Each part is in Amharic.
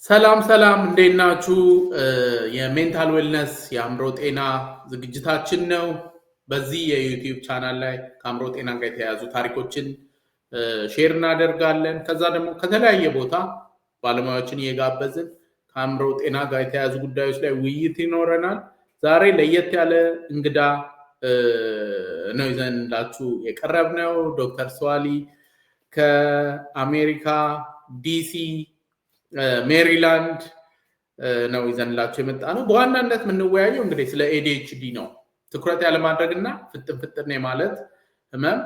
ሰላም ሰላም እንዴት ናችሁ? የሜንታል ዌልነስ የአእምሮ ጤና ዝግጅታችን ነው። በዚህ የዩቲዩብ ቻናል ላይ ከአእምሮ ጤና ጋር የተያያዙ ታሪኮችን ሼር እናደርጋለን። ከዛ ደግሞ ከተለያየ ቦታ ባለሙያዎችን እየጋበዝን ከአእምሮ ጤና ጋር የተያያዙ ጉዳዮች ላይ ውይይት ይኖረናል። ዛሬ ለየት ያለ እንግዳ ነው ይዘንላችሁ የቀረብነው። ዶክተር ሰዋሊ ከአሜሪካ ዲሲ ሜሪላንድ ነው ይዘንላችሁ የመጣ ነው። በዋናነት የምንወያየው እንግዲህ ስለ ኤዲኤችዲ ነው። ትኩረት ያለማድረግ እና ፍጥን የማለት ህመም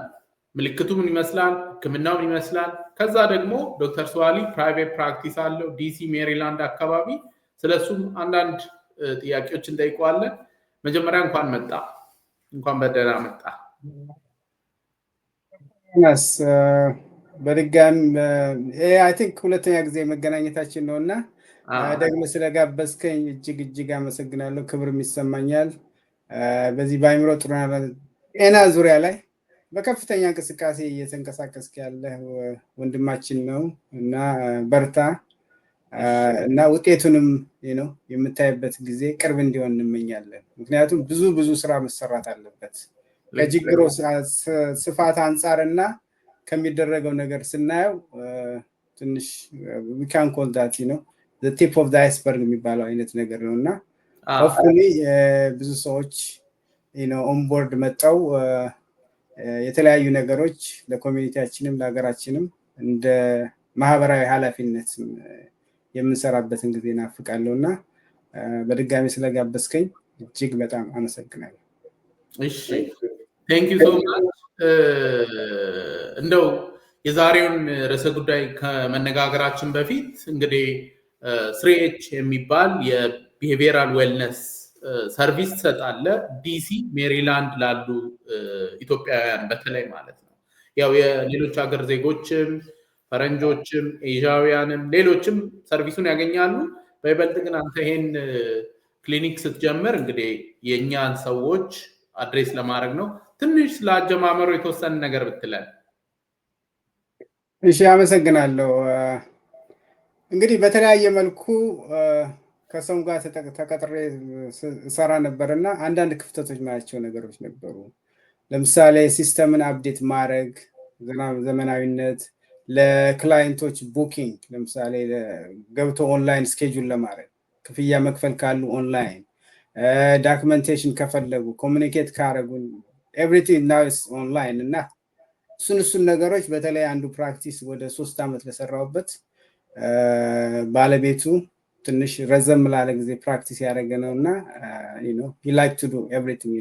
ምልክቱ ምን ይመስላል፣ ህክምናው ምን ይመስላል። ከዛ ደግሞ ዶክተር ሰዋሊ ፕራይቬት ፕራክቲስ አለው ዲሲ ሜሪላንድ አካባቢ። ስለሱም አንዳንድ ጥያቄዎችን እንጠይቀዋለን። መጀመሪያ እንኳን በደህና መጣ። በድጋሚ አይ ቲንክ ሁለተኛ ጊዜ መገናኘታችን ነው እና ደግሞ ስለጋበዝከኝ እጅግ አመሰግናለሁ። ክብርም ይሰማኛል። በዚህ በአእምሮ ጤና ዙሪያ ላይ በከፍተኛ እንቅስቃሴ እየተንቀሳቀስክ ያለ ወንድማችን ነው እና በርታ እና ውጤቱንም የምታይበት ጊዜ ቅርብ እንዲሆን እንመኛለን። ምክንያቱም ብዙ ስራ መሰራት አለበት ከችግሩ ስፋት አንጻርና ከሚደረገው ነገር ስናየው ትንሽ we can call that the tip of the iceberg የሚባለው አይነት ነገር ነው እና hopefully ብዙ ሰዎች on board መጣው የተለያዩ ነገሮች ለኮሚኒቲያችንም ለሀገራችንም እንደ ማህበራዊ ኃላፊነት የምንሰራበትን ጊዜ እናፍቃለሁና በድጋሚ ስለጋበዝከኝ እጅግ በጣም አመሰግናለሁ። እሺ thank you so much። እንደው የዛሬውን ርዕሰ ጉዳይ ከመነጋገራችን በፊት እንግዲህ 3H የሚባል የቢሄቪየራል ዌልነስ ሰርቪስ ትሰጣለ ዲሲ ሜሪላንድ ላሉ ኢትዮጵያውያን በተለይ ማለት ነው። ያው የሌሎች ሀገር ዜጎችም ፈረንጆችም ኤዥያውያንም ሌሎችም ሰርቪሱን ያገኛሉ። በይበልጥ ግን አንተ ይሄን ክሊኒክ ስትጀምር እንግዲህ የእኛን ሰዎች አድሬስ ለማድረግ ነው። ትንሽ ስለአጀማመሩ የተወሰነ ነገር ብትለን። እሺ አመሰግናለሁ። እንግዲህ በተለያየ መልኩ ከሰው ጋር ተቀጥሬ ሰራ ነበርና አንዳንድ ክፍተቶች ማያቸው ነገሮች ነበሩ። ለምሳሌ ሲስተምን አፕዴት ማድረግ፣ ዘመናዊነት፣ ለክላይንቶች ቡኪንግ፣ ለምሳሌ ገብቶ ኦንላይን ስኬጁል ለማድረግ ክፍያ መክፈል ካሉ ኦንላይን፣ ዳክመንቴሽን ከፈለጉ ኮሙኒኬት ካረጉን ኤቭሪቲንግ ናው ኢዝ ኦንላይን እና እሱን ነገሮች በተለይ አንዱ ፕራክቲስ ወደ 3 ዓመት ለሰራውበት ባለቤቱ ትንሽ ረዘም ላለ ጊዜ ፕራክቲስ ያደረገ ነውና he like to do everything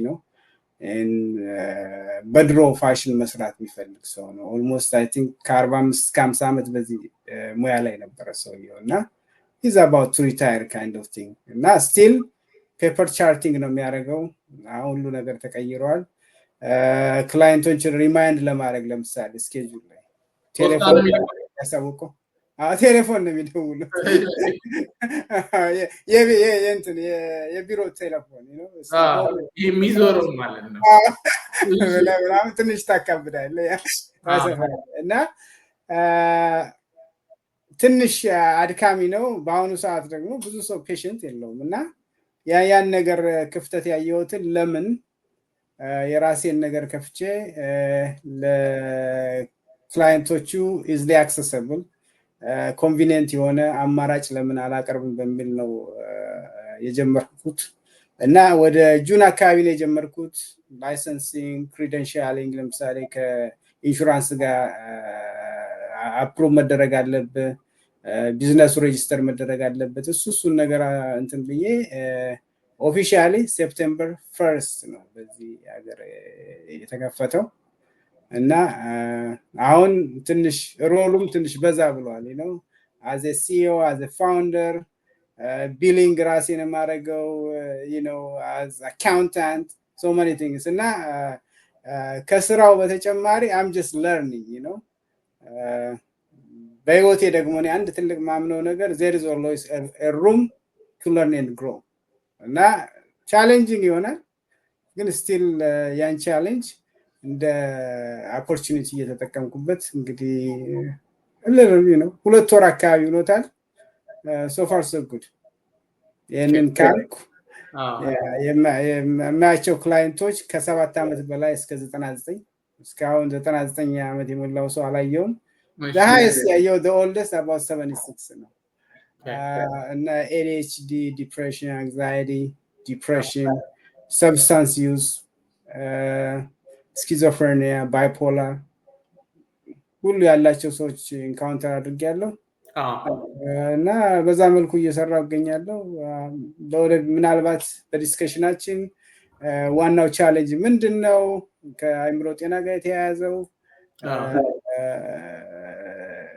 በድሮ ፋሽን መስራት የሚፈልግ ሰው ነው። ኦልሞስት አይ ቲንክ ከ45 እስከ 50 ዓመት በዚህ ሙያ ላይ ነበረ ሰውየው እና he's about to retire kind of thing እና still ፔፐር ቻርቲንግ ነው የሚያደርገው። አሁን ሁሉ ነገር ተቀይሯል። ክላይንቶችን ሪማይንድ ለማድረግ ለምሳሌ ስኬጁል ላይ ቴሌፎን ያሳውቀው ቴሌፎን ነው የሚደውለው የቢሮ ቴሌፎን የሚዞረው ማለት ነው። በጣም ትንሽ ታካብዳለህ እና ትንሽ አድካሚ ነው። በአሁኑ ሰዓት ደግሞ ብዙ ሰው ፔሽንት የለውም እና ያን ነገር ክፍተት ያየሁትን ለምን የራሴን ነገር ከፍቼ ለክላይንቶቹ ኢዝሊ አክሰሰብል ኮንቪኒየንት የሆነ አማራጭ ለምን አላቀርብም በሚል ነው የጀመርኩት እና ወደ ጁን አካባቢ ነው የጀመርኩት። ላይሰንሲንግ ክሬደንሻሊንግ ለምሳሌ ከኢንሹራንስ ጋር አፕሩቭ መደረግ አለበት፣ ቢዝነሱ ሬጂስተር መደረግ አለበት። እሱን ነገር እንትን ብዬ ኦፊሻሊ ሴፕቴምበር 1 ነው በዚህ ሀገር የተከፈተው እና አሁን ትንሽ ሮሉም ትንሽ በዛ ብሏል as a CEO as a founder ቢሊንግ ራሴን የማደርገው as accountant so many things እና ከስራው በተጨማሪ I'm just learning በህይወቴ ደግሞ አንድ ትልቅ ማምነው ነገር there is always a room to learn and grow እና ቻሌንጂንግ ይሆናል ግን ስቲል ያን ቻሌንጅ እንደ ኦፖርቹኒቲ እየተጠቀምኩበት እንግዲህ ሁለት ወር አካባቢ ሆኖታል። ሶ ፋር ሶ ጉድ። ይህንን ካልኩ የማያቸው ክላይንቶች ከ7 ዓመት በላይ እስከ 99 እስካሁን 99 ዓመት የሞላው ሰው አላየውም። ሃይስት ያየው ኦልደስት አባውት 76 ነው። እና ADHD፣ ዲፕሬሽን፣ አንግዛይቲ፣ ዲፕሬሽን፣ ሰብስታንስ ዩዝ፣ ስኪዞፍሬኒያ፣ ባይፖላር ሁሉ ያላቸው ሰዎች ኢንካውንተር አድርጌያለሁ እና በዛ መልኩ እየሰራሁ እገኛለሁ። ምናልባት በዲስከሽናችን ዋናው ቻሌንጅ ምንድን ነው? ከአእምሮ ጤና ጋር የተያያዘው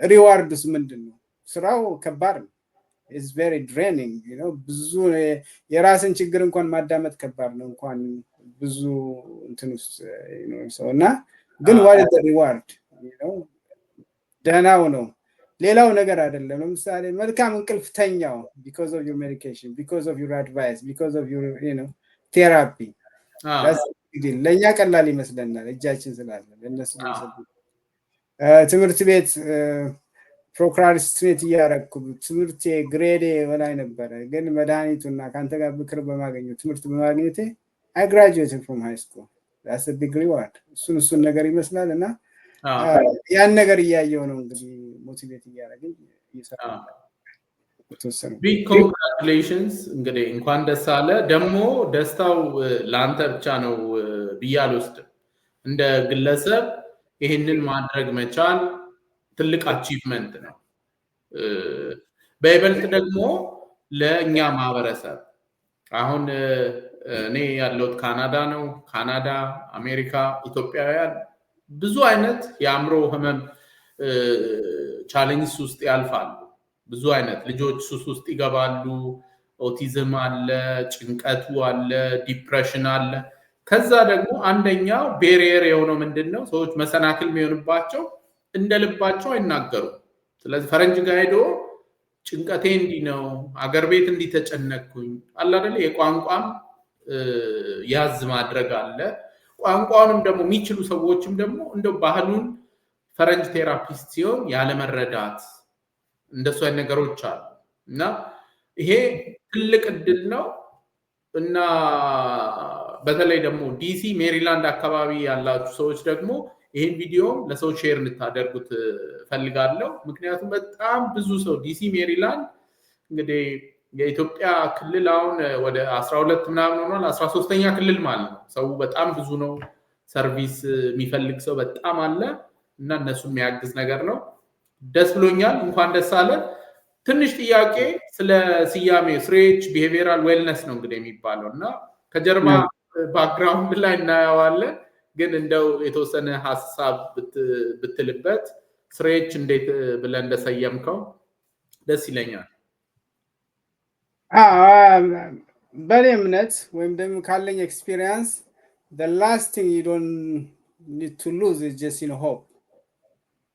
ሪዋርድስ ምንድን ነው? ስራው ከባድ ነው። ኢትስ ቬሪ ድሬኒንግ። ብዙ የራስን ችግር እንኳን ማዳመጥ ከባድ ነው፣ እንኳን ብዙ እንትን ውስጥ ሰው እና ግን ዋት ሪዋርድ ደህናው ነው፣ ሌላው ነገር አይደለም። ለምሳሌ መልካም እንቅልፍ ተኛው ቢኮዝ ኦፍ ዩር ሜዲኬሽን፣ ቢኮዝ ኦፍ ዩር አድቫይስ፣ ቢኮዝ ኦፍ ዩር ቴራፒ። ለእኛ ቀላል ይመስለናል እጃችን ስላለ፣ ለእነሱ ትምህርት ቤት ፕሮክራስቲኔት እያደረግኩ ትምህርት ግሬዴ በላይ ነበረ፣ ግን መድኃኒቱና ከአንተ ጋር ምክር በማግኘት ትምህርት በማግኘቴ አይ ግራጁዌትድ ፍሮም ሃይ ስኩል ዳትስ አ ቢግ ሪዋርድ። እሱን ነገር ይመስላል እና ያን ነገር እያየው ነው እንግዲህ ሞቲቬት እያደረገኝ እየሰራ ቢግ ኮንግራቹሌሽንስ። እንግዲህ እንኳን ደስ አለ። ደግሞ ደስታው ለአንተ ብቻ ነው ብዬ አልወስድም። እንደ ግለሰብ ይህንን ማድረግ መቻል ትልቅ አቺቭመንት ነው። በይበልጥ ደግሞ ለእኛ ማህበረሰብ አሁን እኔ ያለሁት ካናዳ ነው። ካናዳ፣ አሜሪካ፣ ኢትዮጵያውያን ብዙ አይነት የአእምሮ ህመም ቻሌንጅ ውስጥ ያልፋሉ። ብዙ አይነት ልጆች ሱስ ውስጥ ይገባሉ። ኦቲዝም አለ፣ ጭንቀቱ አለ፣ ዲፕሬሽን አለ። ከዛ ደግሞ አንደኛው ቤሪየር የሆነው ምንድን ነው? ሰዎች መሰናክል የሚሆንባቸው እንደ ልባቸው አይናገሩም። ስለዚህ ፈረንጅ ጋር ሄዶ ጭንቀቴ እንዲህ ነው፣ አገር ቤት እንዲህ ተጨነቅኩኝ አለ አይደለ? የቋንቋም ያዝ ማድረግ አለ። ቋንቋውንም ደግሞ የሚችሉ ሰዎችም ደግሞ እንደው ባህሉን ፈረንጅ ቴራፒስት ሲሆን ያለመረዳት እንደሱ አይነት ነገሮች አሉ እና ይሄ ትልቅ እድል ነው እና በተለይ ደግሞ ዲሲ፣ ሜሪላንድ አካባቢ ያላችሁ ሰዎች ደግሞ ይህን ቪዲዮ ለሰው ሼር እንድታደርጉት ፈልጋለሁ። ምክንያቱም በጣም ብዙ ሰው ዲሲ፣ ሜሪላንድ እንግዲህ የኢትዮጵያ ክልል አሁን ወደ 12 ምናምን ሆኗል። 13ኛ ክልል ማለት ነው። ሰው በጣም ብዙ ነው። ሰርቪስ የሚፈልግ ሰው በጣም አለ እና እነሱ የሚያግዝ ነገር ነው። ደስ ብሎኛል። እንኳን ደስ አለ። ትንሽ ጥያቄ ስለ ስያሜ ስሬች ቢሄቪየራል ዌልነስ ነው እንግዲህ የሚባለው እና ከጀርባ ባክግራውንድ ላይ እናየዋለን። ግን እንደው የተወሰነ ሀሳብ ብትልበት ስሬች እንዴት ብለን እንደሰየምከው ደስ ይለኛል። በእኔ እምነት ወይም ደግሞ ካለኝ ኤክስፒሪየንስ the last thing you don't need to lose is just hope።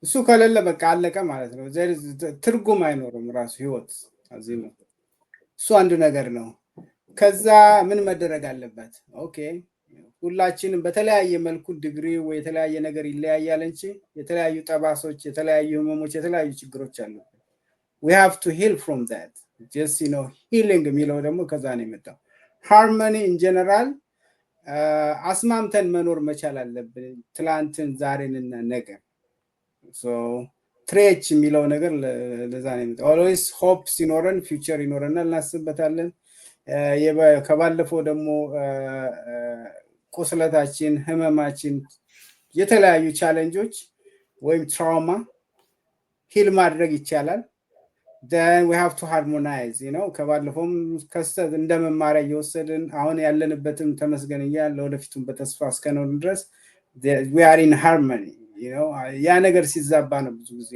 እሱ ከሌለ በቃ አለቀ ማለት ነው። ትርጉም አይኖርም ራሱ ህይወት። እሱ አንዱ ነገር ነው። ከዛ ምን መደረግ አለበት? ኦኬ ሁላችንም በተለያየ መልኩ ዲግሪ ወይ የተለያየ ነገር ይለያያል እንጂ የተለያዩ ጠባሶች፣ የተለያዩ ህመሞች፣ የተለያዩ ችግሮች አሉ። we have to heal from that። just healing የሚለው ደግሞ ከዛ ነው የመጣው። harmony in general አስማምተን መኖር መቻል አለብን፣ ትላንትን፣ ዛሬንና ነገ። so ትሬች የሚለው ነገር ለዛ ነው የመጣው። always hope ሲኖረን ፊውቸር ይኖረናል፣ እናስብበታለን። ከባለፈው ደግሞ ቁስለታችን፣ ህመማችን፣ የተለያዩ ቻሌንጆች ወይም ትራውማ ሂል ማድረግ ይቻላል። then we have to harmonize ከባለፈውም ከስተት እንደመማሪያ እየወሰድን አሁን ያለንበትም ተመስገን እያለ ወደፊቱም በተስፋ እስከኖር ድረስ we are in harmony። ያ ነገር ሲዛባ ነው ብዙ ጊዜ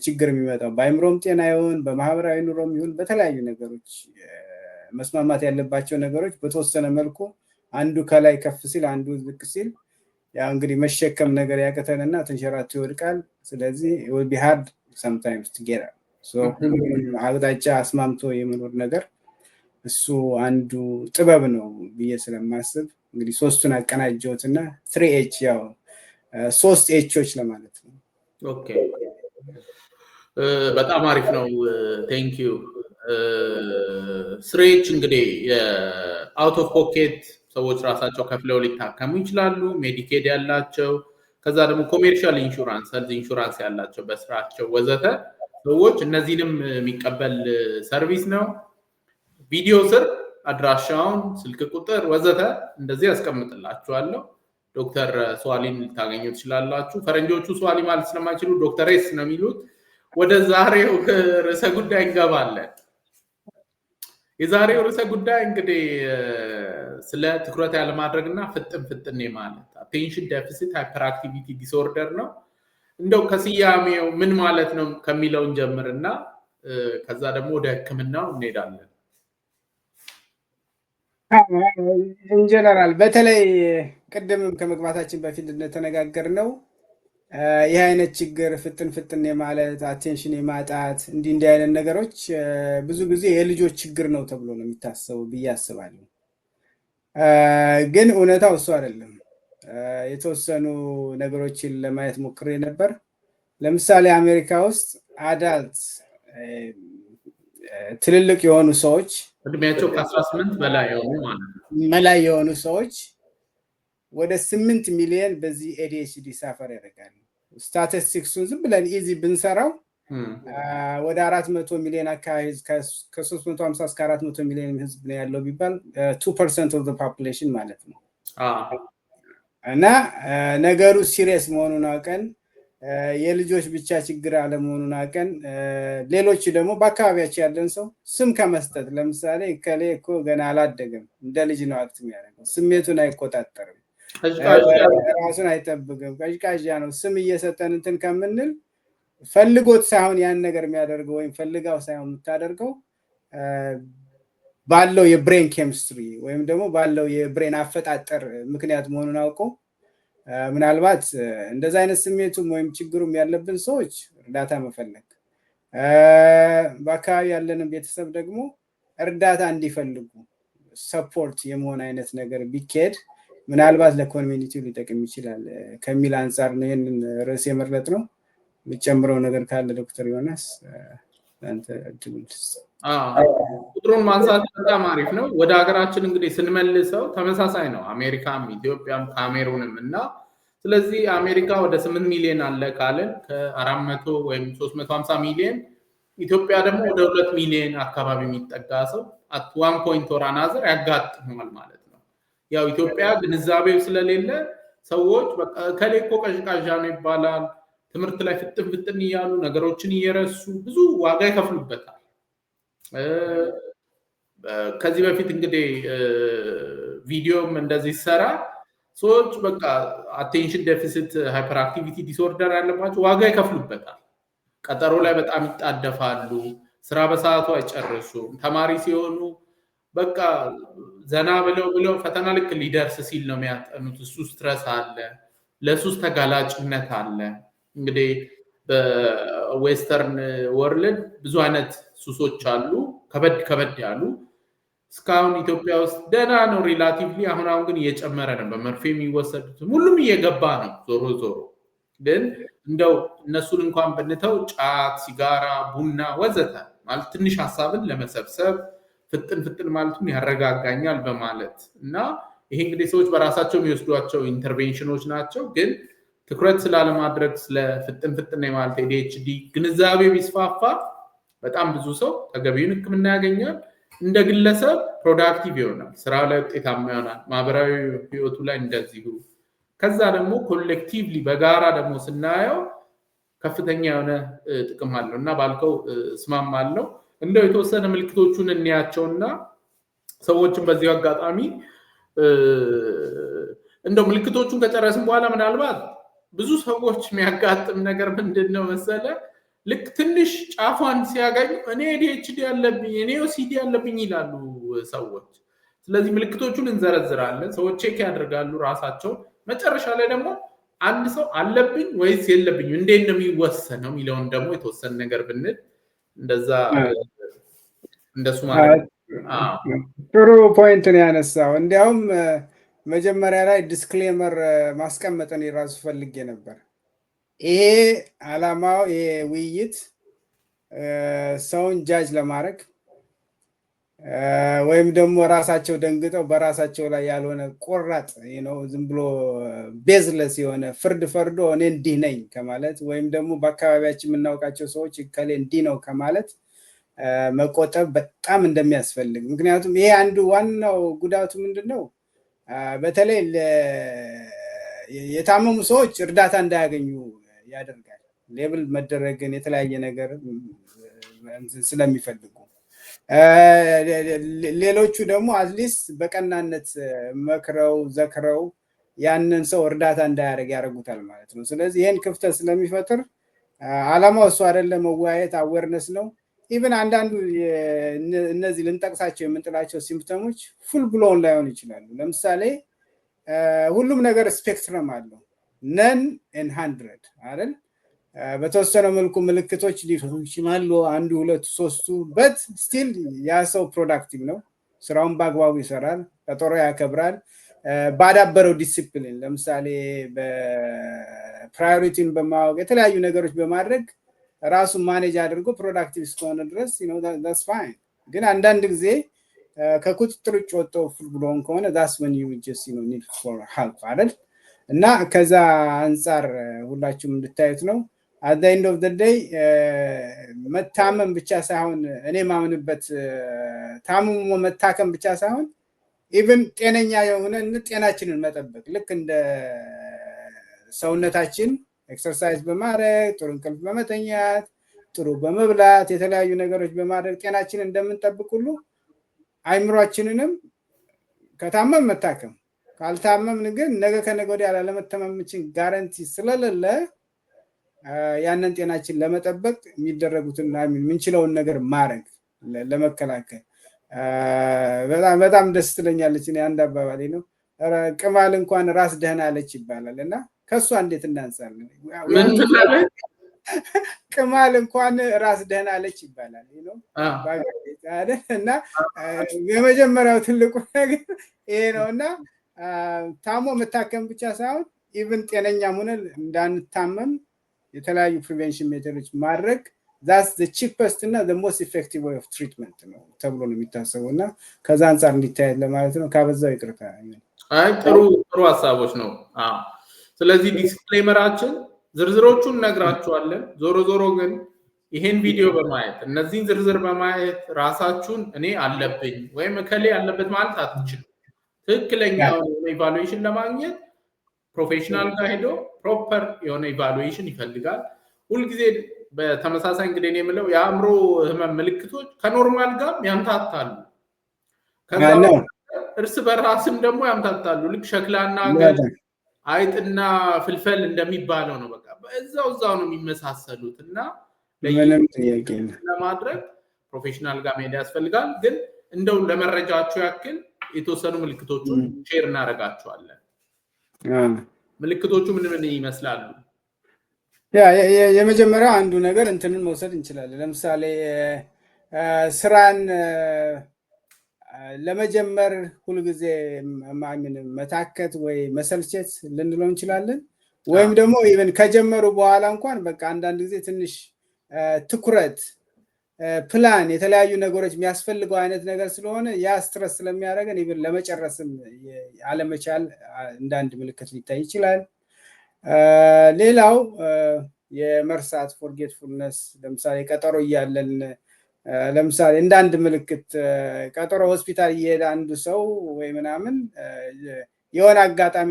ችግር የሚመጣው። በአእምሮም ጤና ይሁን በማህበራዊ ኑሮም ይሁን በተለያዩ ነገሮች መስማማት ያለባቸው ነገሮች በተወሰነ መልኩ አንዱ ከላይ ከፍ ሲል አንዱ ዝቅ ሲል ያው እንግዲህ መሸከም ነገር ያቀተንና ተንሸራቶ ይወድቃል። ስለዚህ it will be hard sometimes together። so አቅጣጫ አስማምቶ የመኖር ነገር እሱ አንዱ ጥበብ ነው ብዬ ስለማስብ እንግዲህ ሶስቱን አቀናጀውትና 3H ያው 3 Hዎች ለማለት ነው። ኦኬ በጣም አሪፍ ነው። ቴንክ ዩ። ስሬች እንግዲህ የአውት ኦፍ ፖኬት ሰዎች ራሳቸው ከፍለው ሊታከሙ ይችላሉ፣ ሜዲኬድ ያላቸው፣ ከዛ ደግሞ ኮሜርሻል ኢንሹራንስ፣ ሄልዝ ኢንሹራንስ ያላቸው በስራቸው ወዘተ ሰዎች እነዚህንም የሚቀበል ሰርቪስ ነው። ቪዲዮ ስር አድራሻውን፣ ስልክ ቁጥር ወዘተ እንደዚህ ያስቀምጥላችኋለሁ። ዶክተር ስዋሊን ልታገኙ ትችላላችሁ። ፈረንጆቹ ስዋሊ ማለት ስለማይችሉ ዶክተር ኤስ ነው የሚሉት። ወደ ዛሬው ርዕሰ ጉዳይ እንገባለን። የዛሬው ርዕሰ ጉዳይ እንግዲህ ስለ ትኩረት ያለማድረግና ፍጥን ማለት አቴንሽን ዴፊሲት ሃይፐር አክቲቪቲ ዲስኦርደር ነው። እንደው ከስያሜው ምን ማለት ነው ከሚለው እንጀምርና ከዛ ደግሞ ወደ ሕክምናው እንሄዳለን። ኢንጀነራል በተለይ ቅድምም ከመግባታችን በፊት እንደተነጋገርነው ይህ አይነት ችግር ፍጥን የማለት አቴንሽን የማጣት እንዲህ አይነት ነገሮች ብዙ ጊዜ የልጆች ችግር ነው ተብሎ ነው የሚታሰበው ብዬ አስባለሁ። ግን እውነታው እሱ አይደለም። የተወሰኑ ነገሮችን ለማየት ሞክሬ ነበር። ለምሳሌ አሜሪካ ውስጥ አዳልት ትልልቅ የሆኑ ሰዎች እድሜያቸው ከ18 በላይ የሆኑ ማለት ነው መላይ የሆኑ ሰዎች ወደ 8 ሚሊዮን በዚህ ADHD ሳፈር ያደርጋሉ። ስታቲስቲክሱን ዝም ብለን ኢዚ ብንሰራው ወደ 400 ሚሊዮን አካባቢ ከ350 እስከ 400 ሚሊዮን ህዝብ ነው ያለው ቢባል 2% of the population ማለት ነው። እና ነገሩ ሲሪየስ መሆኑን አውቀን የልጆች ብቻ ችግር አለመሆኑን አውቀን ሌሎች ደግሞ በአካባቢያቸው ያለን ሰው ስም ከመስጠት ለምሳሌ ከሌ እኮ ገና አላደገም እንደ ልጅ ነው አክት የሚያደርገው፣ ስሜቱን አይቆጣጠርም፣ ራሱን አይጠብቅም፣ ቀዥቃዣ ነው ስም እየሰጠን እንትን ከምንል ፈልጎት ሳይሆን ያን ነገር የሚያደርገው ወይም ፈልጋው ሳይሆን የምታደርገው ባለው የብሬን ኬሚስትሪ ወይም ደግሞ ባለው የብሬን አፈጣጠር ምክንያት መሆኑን አውቀው ምናልባት እንደዛ አይነት ስሜቱም ወይም ችግሩም ያለብን ሰዎች እርዳታ መፈለግ፣ በአካባቢ ያለንን ቤተሰብ ደግሞ እርዳታ እንዲፈልጉ ሰፖርት የመሆን አይነት ነገር ቢካሄድ ምናልባት ለኮሚኒቲው ሊጠቅም ይችላል ከሚል አንጻር ነው ይህንን ርዕስ የመረጥ ነው። የሚጨምረው ነገር ካለ ዶክተር ዮናስ አንተ ድምጽ። ቁጥሩን ማንሳት በጣም አሪፍ ነው። ወደ ሀገራችን እንግዲህ ስንመልሰው ተመሳሳይ ነው፣ አሜሪካም ኢትዮጵያም ካሜሩንም እና ስለዚህ አሜሪካ ወደ 8 ሚሊዮን አለ ካለን ከ400 ወይም 350 ሚሊዮን፣ ኢትዮጵያ ደግሞ ወደ 2 ሚሊዮን አካባቢ የሚጠጋ ሰው at one point or another ያጋጥማል ማለት ነው። ያው ኢትዮጵያ ግንዛቤው ስለሌለ ሰዎች በቃ ከሌኮ ቀዥቃዣ ነው ይባላል፣ ትምህርት ላይ ፍጥን እያሉ ነገሮችን እየረሱ ብዙ ዋጋ ይከፍሉበታል። ከዚህ በፊት እንግዲህ ቪዲዮም እንደዚህ ሰራ ሰዎች በቃ አቴንሽን ዴፊሲት ሃይፐር አክቲቪቲ ዲስኦርደር ያለባቸው ዋጋ ይከፍሉበታል። ቀጠሮ ላይ በጣም ይጣደፋሉ፣ ስራ በሰዓቱ አይጨርሱም። ተማሪ ሲሆኑ በቃ ዘና ብለው ፈተና ልክ ሊደርስ ሲል ነው የሚያጠኑት። እሱ ስትረስ አለ፣ ለሱስ ተጋላጭነት አለ። እንግዲህ በዌስተርን ወርልድ ብዙ አይነት ሱሶች አሉ፣ ከበድ ያሉ። እስካሁን ኢትዮጵያ ውስጥ ደህና ነው ሪላቲቭሊ። አሁን ግን እየጨመረ ነው። በመርፌ የሚወሰዱትም ሁሉም እየገባ ነው። ዞሮ ግን እንደው እነሱን እንኳን ብንተው ጫት፣ ሲጋራ፣ ቡና ወዘተ ማለት ትንሽ ሀሳብን ለመሰብሰብ ፍጥን ማለቱን ያረጋጋኛል በማለት እና ይሄ እንግዲህ ሰዎች በራሳቸው የሚወስዷቸው ኢንተርቬንሽኖች ናቸው። ግን ትኩረት ስላለማድረግ ስለ ፍጥን የማለት ADHD ግንዛቤ ቢስፋፋ በጣም ብዙ ሰው ተገቢውን ሕክምና ያገኛል። እንደ ግለሰብ ፕሮዳክቲቭ ይሆናል፣ ስራ ላይ ውጤታማ ይሆናል፣ ማህበራዊ ህይወቱ ላይ እንደዚሁ። ከዛ ደግሞ ኮሌክቲቭሊ በጋራ ደግሞ ስናየው ከፍተኛ የሆነ ጥቅም አለው እና ባልከው እስማማለሁ። እንደው የተወሰነ ምልክቶቹን እንያቸውና ሰዎችን በዚሁ አጋጣሚ እንደው ምልክቶቹን ከጨረስን በኋላ ምናልባት ብዙ ሰዎች የሚያጋጥም ነገር ምንድነው መሰለ፣ ልክ ትንሽ ጫፏን ሲያገኙ እኔ ADHD ያለብኝ እኔ OCD ያለብኝ ይላሉ ሰዎች። ስለዚህ ምልክቶቹን እንዘረዝራለን፣ ሰዎች ቼክ ያደርጋሉ ራሳቸው። መጨረሻ ላይ ደግሞ አንድ ሰው አለብኝ ወይስ የለብኝ እንዴት ነው የሚወሰነው የሚለውን ደግሞ የተወሰነ ነገር ብንል እንደሱ ማለት ጥሩ ፖይንት ነው ያነሳው። እንዲያውም መጀመሪያ ላይ ዲስክሌመር ማስቀመጥን የራሱ ፈልጌ ነበር። ይሄ ዓላማው ይሄ ውይይት ሰውን ጃጅ ለማድረግ ወይም ደግሞ ራሳቸው ደንግጠው በራሳቸው ላይ ያልሆነ ቆራጥ ዝም ብሎ ቤዝለስ የሆነ ፍርድ ፈርዶ እኔ እንዲህ ነኝ ከማለት ወይም ደግሞ በአካባቢያችን የምናውቃቸው ሰዎች ከሌ እንዲህ ነው ከማለት መቆጠብ በጣም እንደሚያስፈልግ። ምክንያቱም ይሄ አንዱ ዋናው ጉዳቱ ምንድን ነው? በተለይ የታመሙ ሰዎች እርዳታ እንዳያገኙ ያደርጋል። ሌብል መደረግን የተለያየ ነገር ስለሚፈልጉ፣ ሌሎቹ ደግሞ አትሊስት በቀናነት መክረው ዘክረው ያንን ሰው እርዳታ እንዳያደርግ ያደርጉታል ማለት ነው። ስለዚህ ይህን ክፍተት ስለሚፈጥር አላማው እሱ አይደለም፣ መወያየት አዌርነስ ነው። ኢቨን አንዳንዱ እነዚህ ልንጠቅሳቸው የምንጥላቸው ሲምፕተሞች ፉል ብሎውን ላይሆን ይችላሉ። ለምሳሌ ሁሉም ነገር ስፔክትረም አለው። ነን ኤን 100 አይደል? በተወሰነ መልኩ ምልክቶች ሊሆኑ ይችላሉ፣ አንዱ ሁለቱ ሶስቱ፣ በት ስቲል ያ ሰው ፕሮዳክቲቭ ነው፣ ስራውን በአግባቡ ይሰራል፣ ቀጠሮ ያከብራል፣ ባዳበረው ዲሲፕሊን፣ ለምሳሌ በፕራዮሪቲን በማወቅ የተለያዩ ነገሮች በማድረግ ራሱን ማኔጅ አድርጎ ፕሮዳክቲቭ እስከሆነ ድረስ ዳስ ፋይን። ግን አንዳንድ ጊዜ ከቁጥጥር ውጭ ወጥተው ፉል ብሎን ከሆነ ዳስ ወን ዩ ጀስት ኒድ ፎር ሄልፕ አይደል? እና ከዛ አንጻር ሁላችሁም እንድታዩት ነው። አት ዘ ኤንድ ኦፍ ዘ ዴይ መታመም ብቻ ሳይሆን እኔ ማምንበት ታምሞ መታከም ብቻ ሳይሆን ኢቭን ጤነኛ የሆነ ጤናችንን መጠበቅ፣ ልክ እንደ ሰውነታችን ኤክሰርሳይዝ በማድረግ ጥሩ እንቅልፍ በመተኛት ጥሩ በመብላት የተለያዩ ነገሮች በማድረግ ጤናችንን እንደምንጠብቅ ሁሉ አይምሯችንንም ከታመም መታከም፣ ካልታመምን ግን ነገ ከነገ ወዲያ ላለመታመማችን ጋራንቲ ስለሌለ ያንን ጤናችን ለመጠበቅ የሚደረጉትን የምንችለውን ነገር ማድረግ ለመከላከል በጣም ደስ ትለኛለች። እኔ አንድ አባባሌ ነው፣ ቅማል እንኳን ራስ ደህና አለች ይባላል እና ከእሷ እንዴት እናንሳለን? ቅማል እንኳን ራስ ደህና አለች ይባላል እና የመጀመሪያው ትልቁ ነገር ይሄ ነው እና ታሞ መታከም ብቻ ሳይሆን ኢቭን ጤነኛም ሆነን እንዳንታመም የተለያዩ ፕሪቬንሽን ሜቶዶች ማድረግ ዛስ ዘ ቺፐስት እና ዘ ሞስት ኢፌክቲቭ ዌይ ኦፍ ትሪትመንት ነው ተብሎ ነው የሚታሰበው እና ከዛ አንጻር እንዲታያል ለማለት ነው። ካበዛው ይቅርታ። ጥሩ ሀሳቦች ነው። ስለዚህ ዲስክሌመራችን ዝርዝሮቹን ነግራችኋለን። ዞሮ ዞሮ ግን ይሄን ቪዲዮ በማየት እነዚህን ዝርዝር በማየት ራሳችሁን እኔ አለብኝ ወይም እከሌ አለበት ማለት አትችሉም። ትክክለኛውን ኢቫሉዌሽን ለማግኘት ፕሮፌሽናል ጋር ሄዶ ፕሮፐር የሆነ ኢቫሉዌሽን ይፈልጋል። ሁልጊዜ በተመሳሳይ እንግዲህ እኔ የምለው የአእምሮ ህመም ምልክቶች ከኖርማል ጋር ያምታታሉ፣ ከዛ እርስ በራስም ደግሞ ያምታታሉ። ልክ ሸክላና አይጥና ፍልፈል እንደሚባለው ነው። በቃ እዛው ነው የሚመሳሰሉት እና ለማድረግ ፕሮፌሽናል ጋር መሄድ ያስፈልጋል። ግን እንደው ለመረጃችሁ ያክል የተወሰኑ ምልክቶቹን ሼር እናደርጋቸዋለን። ምልክቶቹ ምን ይመስላሉ? የመጀመሪያው አንዱ ነገር እንትንን መውሰድ እንችላለን። ለምሳሌ ስራን ለመጀመር ሁልጊዜ መታከት ወይ መሰልቸት ልንለው እንችላለን። ወይም ደግሞ ኢቨን ከጀመሩ በኋላ እንኳን በቃ አንዳንድ ጊዜ ትንሽ ትኩረት፣ ፕላን፣ የተለያዩ ነገሮች የሚያስፈልገው አይነት ነገር ስለሆነ ያ ስትረስ ስለሚያደርገን ኢቨን ለመጨረስም አለመቻል እንደ አንድ ምልክት ሊታይ ይችላል። ሌላው የመርሳት ፎርጌትፉልነስ፣ ለምሳሌ ቀጠሮ እያለን ለምሳሌ እንደ አንድ ምልክት ቀጠሮ ሆስፒታል እየሄደ አንዱ ሰው ወይ ምናምን የሆነ አጋጣሚ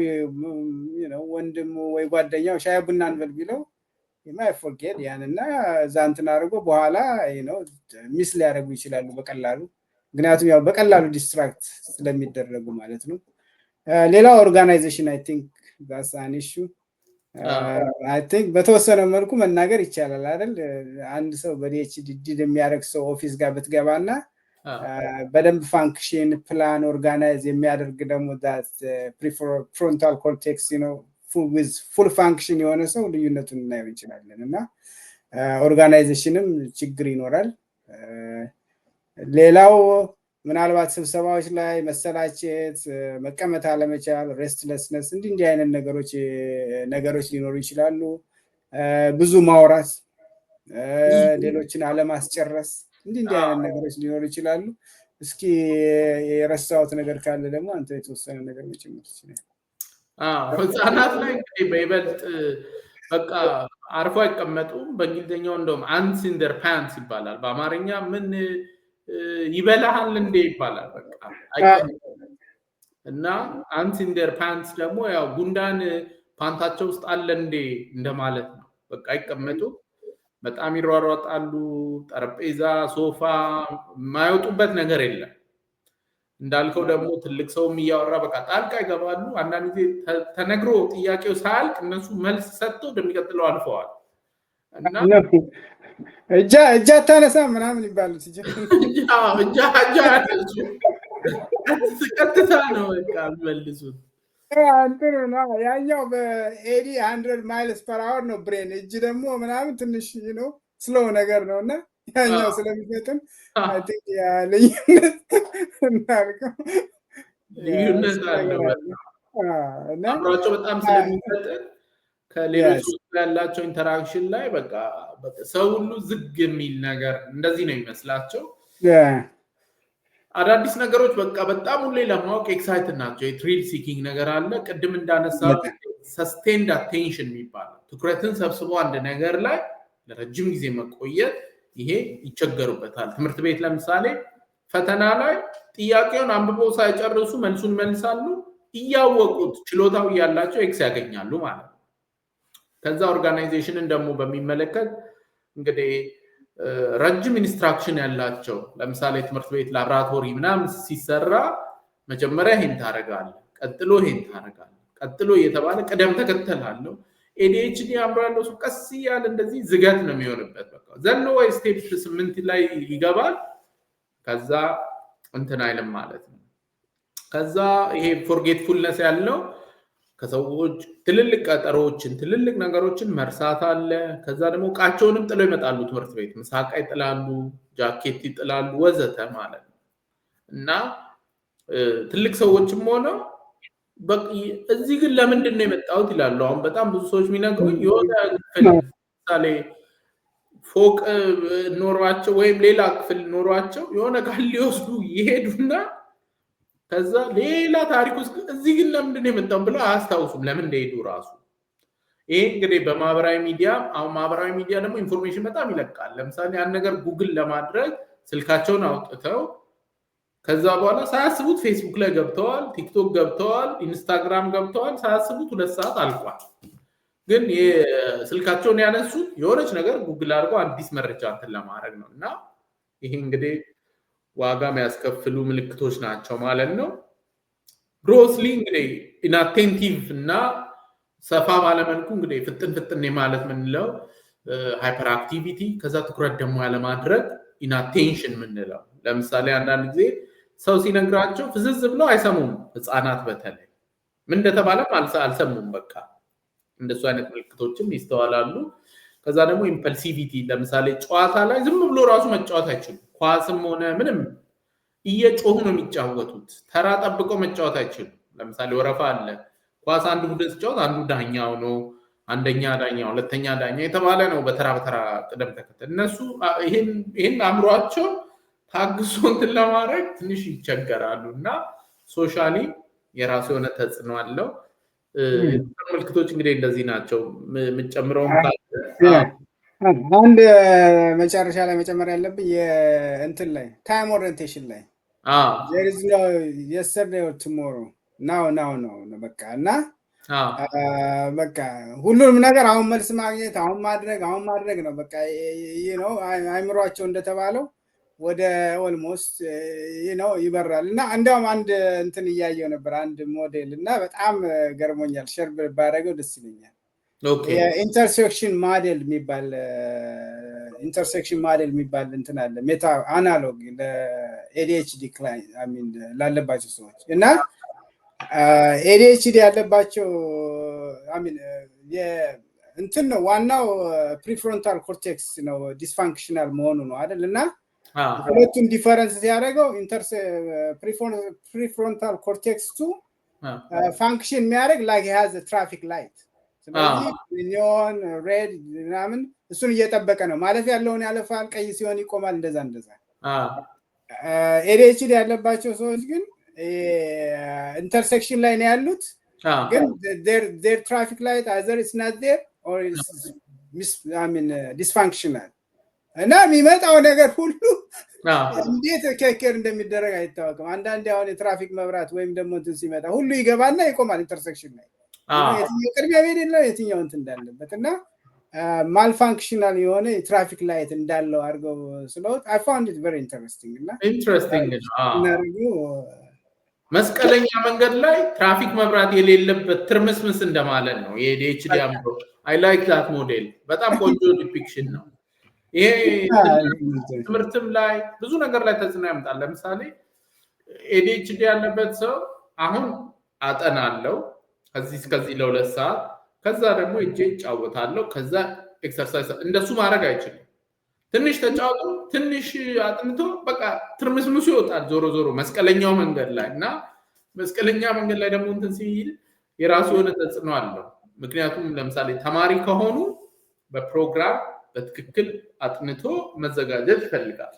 ወንድሙ ወይ ጓደኛው ሻይ ቡና እንበል ቢለው የማይፎርጌት ያንና እዛ እንትን አድርጎ በኋላ ሚስ ሊያደርጉ ይችላሉ በቀላሉ። ምክንያቱም ያው በቀላሉ ዲስትራክት ስለሚደረጉ ማለት ነው። ሌላው ኦርጋናይዜሽን አይ ቲንክ ዛትስ አን ኢሹ አይ ቲንክ በተወሰነ መልኩ መናገር ይቻላል አይደል? አንድ ሰው በዲኤችዲ የሚያደርግ ሰው ኦፊስ ጋር ብትገባና በደንብ ፋንክሽን ፕላን ኦርጋናይዝ የሚያደርግ ደግሞ ፕሪፍሮንታል ኮርቴክስ ፉል ፋንክሽን የሆነ ሰው ልዩነቱን እናየው እንችላለን። እና ኦርጋናይዜሽንም ችግር ይኖራል። ሌላው ምናልባት ስብሰባዎች ላይ መሰላቸት፣ መቀመጥ አለመቻል፣ ሬስትለስነስ እንዲህ አይነት ነገሮች ሊኖሩ ይችላሉ። ብዙ ማውራት ሌሎችን አለማስጨረስ እንዲህ አይነት ነገሮች ሊኖሩ ይችላሉ። እስኪ የረሳሁት ነገር ካለ ደግሞ አንተ የተወሰነ ነገር መጨመር ትችላለህ። ህፃናት ላይ እንግዲህ በይበልጥ በቃ አርፎ አይቀመጡም። በእንግሊዝኛው እንደውም አንስ ኢን ዴር ፓንትስ ይባላል። በአማርኛ ምን ይበላሃል እንዴ ይባላል። በቃ አይቀመጡም። እና አንስ ኢን ዴር ፓንትስ ደግሞ ያው ጉንዳን ፓንታቸው ውስጥ አለ እንዴ እንደማለት ነው። በቃ አይቀመጡም። በጣም ይሯሯጣሉ። ጠረጴዛ፣ ሶፋ የማይወጡበት ነገር የለም። እንዳልከው ደግሞ ትልቅ ሰውም እያወራ በቃ ጣልቃ ይገባሉ። አንዳንድ ጊዜ ተነግሮ ጥያቄው ሳያልቅ እነሱ መልስ ሰጥተው እንደሚቀጥለው አልፈዋል። እና እጃ አታነሳ ምናምን ይባሉት እጃ ያነሱ ቀጥታ ነው በቃ መልሱት። እንትኑ ነው ያኛው በ80 100 ማይልስ ፐር አወር ነው ብሬን። እጅ ደግሞ ምናምን ትንሽ ነው ስሎው ነገር ነው እና ያኛው ስለሚፈጥን ልዩነት አለው። አእምሯቸው በጣም ስለሚፈጥን ከሌሎች ያላቸው ኢንተራክሽን ላይ በቃ ሰው ሁሉ ዝግ የሚል ነገር እንደዚህ ነው ይመስላቸው። አዳዲስ ነገሮች በቃ በጣም ሁሌ ለማወቅ ኤክሳይትድ ናቸው። የትሪል ሲኪንግ ነገር አለ። ቅድም እንዳነሳው ሰስቴንድ አቴንሽን የሚባለው ትኩረትን ሰብስቦ አንድ ነገር ላይ ለረጅም ጊዜ መቆየት፣ ይሄ ይቸገሩበታል። ትምህርት ቤት ለምሳሌ ፈተና ላይ ጥያቄውን አንብበው ሳይጨርሱ መልሱን መልሳሉ። እያወቁት ችሎታው ያላቸው ኤክስ ያገኛሉ ማለት ነው። ከዛ ኦርጋናይዜሽንን ደግሞ በሚመለከት እንግዲህ ረጅም ኢንስትራክሽን ያላቸው ለምሳሌ ትምህርት ቤት ላብራቶሪ ምናምን ሲሰራ መጀመሪያ ይሄን ታረጋለህ፣ ቀጥሎ ይሄን ታረጋለህ፣ ቀጥሎ እየተባለ ቅደም ተከተል አለው። ADHD አምሮ ያለው ሰው ቀስ እያለ እንደዚህ ዝገት ነው የሚሆንበት። በቃ ዘሎ ወይ ስቴፕ 8 ላይ ይገባል። ከዛ እንትን አይልም ማለት ነው። ከዛ ይሄ ፎርጌትፉልነስ ያለው ከሰዎች ትልልቅ ቀጠሮችን ትልልቅ ነገሮችን መርሳት አለ። ከዛ ደግሞ ዕቃቸውንም ጥለው ይመጣሉ ትምህርት ቤት፣ ምሳቃ ይጥላሉ፣ ጃኬት ይጥላሉ ወዘተ ማለት ነው። እና ትልቅ ሰዎችም ሆነው እዚህ ግን ለምንድን ነው የመጣሁት ይላሉ። አሁን በጣም ብዙ ሰዎች የሚነግሩኝ የሆነ ክፍል ምሳሌ ፎቅ ኖሯቸው ወይም ሌላ ክፍል ኖሯቸው የሆነ ቃል ሊወስዱ ይሄዱና ከዛ ሌላ ታሪክ ውስጥ እዚህ ግን ለምንድን ነው የመጣው ብለው አያስታውሱም ለምን እንደሄዱ ራሱ። ይሄ እንግዲህ በማህበራዊ ሚዲያ አሁን ማህበራዊ ሚዲያ ደግሞ ኢንፎርሜሽን በጣም ይለቃል። ለምሳሌ ያን ነገር ጉግል ለማድረግ ስልካቸውን አውጥተው ከዛ በኋላ ሳያስቡት ፌስቡክ ላይ ገብተዋል፣ ቲክቶክ ገብተዋል፣ ኢንስታግራም ገብተዋል። ሳያስቡት 2 ሰዓት አልቋል። ግን ስልካቸውን ያነሱት የሆነች ነገር ጉግል አድርገው አዲስ መረጃ እንትን ለማድረግ ነው። እና ይሄ እንግዲህ ዋጋ የሚያስከፍሉ ምልክቶች ናቸው ማለት ነው። ግሮስሊ እንግዲህ ኢንአቴንቲቭ እና ሰፋ ባለመልኩ እንግዲህ ፍጥን ማለት ምንለው ሃይፐር አክቲቪቲ፣ ከዛ ትኩረት ደግሞ ያለማድረግ ኢንአቴንሽን ምንለው። ለምሳሌ አንዳንድ ጊዜ ሰው ሲነግራቸው ፍዝዝ ብለው አይሰሙም። ህፃናት በተለይ ምን እንደተባለም አልሰሙም። በቃ እንደሱ አይነት ምልክቶችም ይስተዋላሉ። ከዛ ደግሞ ኢምፐልሲቪቲ፣ ለምሳሌ ጨዋታ ላይ ዝም ብሎ ራሱ መጫወት አይችሉም። ኳስም ሆነ ምንም እየጮሁ ነው የሚጫወቱት። ተራ ጠብቀው መጫወት አይችሉም። ለምሳሌ ወረፋ አለ። ኳስ አንዱ ቡድን ሲጫወት አንዱ ዳኛው ነው፣ አንደኛ ዳኛ፣ ሁለተኛ ዳኛ የተባለ ነው በተራ ቅደም ተከተል። እነሱ ይሄን አእምሯቸው ታግሶ እንትን ለማድረግ ትንሽ ይቸገራሉ። እና ሶሻሊ የራሱ የሆነ ተጽዕኖ አለው። ምልክቶች እንግዲህ እንደዚህ ናቸው። የምጨምረውም አንድ መጨረሻ ላይ መጨመር ያለብኝ እንትን ላይ ታይም ኦሪየንቴሽን ላይ የስተርዴይ ኦር ቱሞሮ ናው በቃ። እና በቃ ሁሉንም ነገር አሁን መልስ ማግኘት አሁን ማድረግ ነው በቃ። አይምሯቸው እንደተባለው ወደ ኦልሞስት ይበራል። እና እንዲያውም አንድ እንትን እያየው ነበር አንድ ሞዴል እና በጣም ገርሞኛል። ሸር ባደረገው ደስ ይለኛል። ኢንተርሴክሽን ማዴል የሚባል እንትን አለ፣ ሜታ አናሎግ ለኤዲኤችዲ ላለባቸው ሰዎች። እና ኤዲኤችዲ ያለባቸው እንትን ነው ዋናው ፕሪፍሮንታል ኮርቴክስ ነው ዲስፋንክሽናል መሆኑ ነው አይደል? እና ሁለቱም ዲፈረንስ ሲያደርገው ፕሪፍሮንታል ኮርቴክስ ቱ ፋንክሽን የሚያደርግ ላይክ ሃዝ ትራፊክ ላይት ስለዚህ ኒዮን ሬድ ምናምን እሱን እየጠበቀ ነው። ማለፍ ያለውን ያለፋል፣ ቀይ ሲሆን ይቆማል። እንደዛ ADHD ያለባቸው ሰዎች ግን ኢንተርሴክሽን ላይ ነው ያሉት። ግን their traffic light either it's not there or it's dysfunctional እና የሚመጣው ነገር ሁሉ እንዴት ኬር እንደሚደረግ አይታወቅም። አንዳንዴ አሁን የትራፊክ መብራት ወይም ደግሞ እንትን ሲመጣ ሁሉ ይገባና ይቆማል ኢንተርሴክሽን ላይ የትኛው ቅድሚያ ቤት የለው የትኛው እንትን እንዳለበት እና ማልፋንክሽናል የሆነ የትራፊክ ላይት እንዳለው አድርገው ስለውት I found it very interesting እና መስቀለኛ መንገድ ላይ ትራፊክ መብራት የሌለበት ትርምስምስ እንደማለት ነው የADHD አምሮ I like that model በጣም ቆንጆ ዲፒክሽን ነው። ይሄ ትምህርትም ላይ ብዙ ነገር ላይ ተጽዕኖ ያመጣል። ለምሳሌ ADHD ያለበት ሰው አሁን አጠናለው ከዚህ እስከዚህ ለ2 ሰዓት ከዛ ደግሞ እጄ ጫወታለሁ ከዛ ኤክሰርሳይዝ እንደሱ ማድረግ አይችልም። ትንሽ ተጫውቶ ትንሽ አጥንቶ በቃ ትርምስምሱ ይወጣል ዞሮ መስቀለኛው መንገድ ላይ እና መስቀለኛ መንገድ ላይ ደግሞ እንትን ሲል የራሱ የሆነ ተጽዕኖ አለው። ምክንያቱም ለምሳሌ ተማሪ ከሆኑ በፕሮግራም በትክክል አጥንቶ መዘጋጀት ይፈልጋል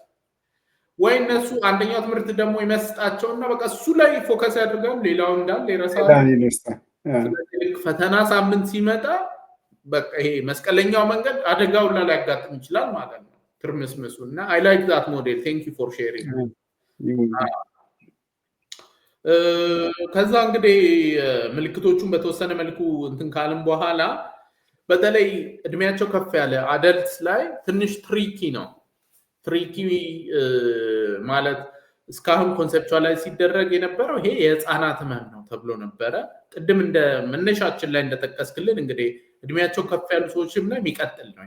ወይ እነሱ አንደኛው ትምህርት ደግሞ ይመስጣቸውና በቃ እሱ ላይ ፎከስ ያደርጋሉ ሌላው እንዳለ ይረሳሉ። ፈተና ሳምንት ሲመጣ በቃ ይሄ መስቀለኛው መንገድ አደጋው ላይ ያጋጥም ይችላል ማለት ነው ትርምስምሱና I like that model thank you for sharing ከዛ እንግዲህ ምልክቶቹን በተወሰነ መልኩ እንትን ካልን በኋላ በተለይ እድሜያቸው ከፍ ያለ አደልትስ ላይ ትንሽ ትሪኪ ነው ትሪኪ ማለት እስካሁን ኮንሴፕቹዋላይዝ ሲደረግ የነበረው ይሄ የህፃናት ህመም ነው ተብሎ ነበረ። ቅድም እንደ መነሻችን ላይ እንደተጠቀስክልን እንግዲህ እድሜያቸው ከፍ ያሉ ሰዎችም ላይ የሚቀጥል ነው።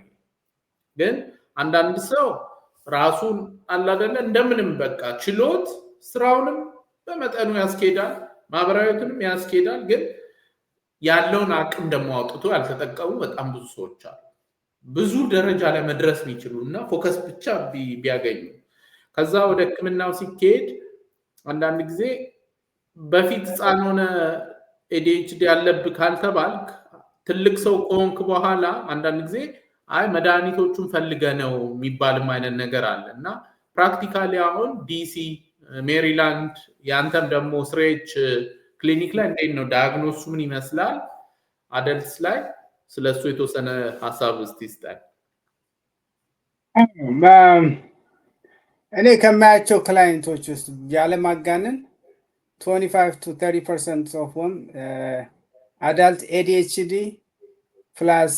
ግን አንዳንድ ሰው ራሱን አላደለ እንደምንም በቃ ችሎት ስራውንም በመጠኑ ያስኬዳል ማህበራዊቱንም ያስኬዳል። ግን ያለውን አቅም ደግሞ አውጥቶ ያልተጠቀሙ በጣም ብዙ ሰዎች አሉ። ብዙ ደረጃ ላይ መድረስ የሚችሉና ፎከስ ብቻ ቢያገኙ ከዛ ወደ ህክምናው ሲኬድ አንዳንድ ጊዜ በፊት ህፃን ሆነ ADHD ያለብህ ካልተባልክ ትልቅ ሰው ከሆንክ በኋላ አንዳንድ ጊዜ አይ መድኃኒቶቹን ፈልገ ነው የሚባልም አይነት ነገር አለና ፕራክቲካሊ አሁን DC ሜሪላንድ ያንተም ደግሞ ስሬች ክሊኒክ ላይ እንዴት ነው ዳያግኖሱ ምን ይመስላል አደልትስ ላይ ስለሱ የተወሰነ ሐሳብ እስቲ ስጠን። እኔ ከማያቸው ክላይንቶች ውስጥ ያለማጋነን 25 to 30% of them adult ADHD plus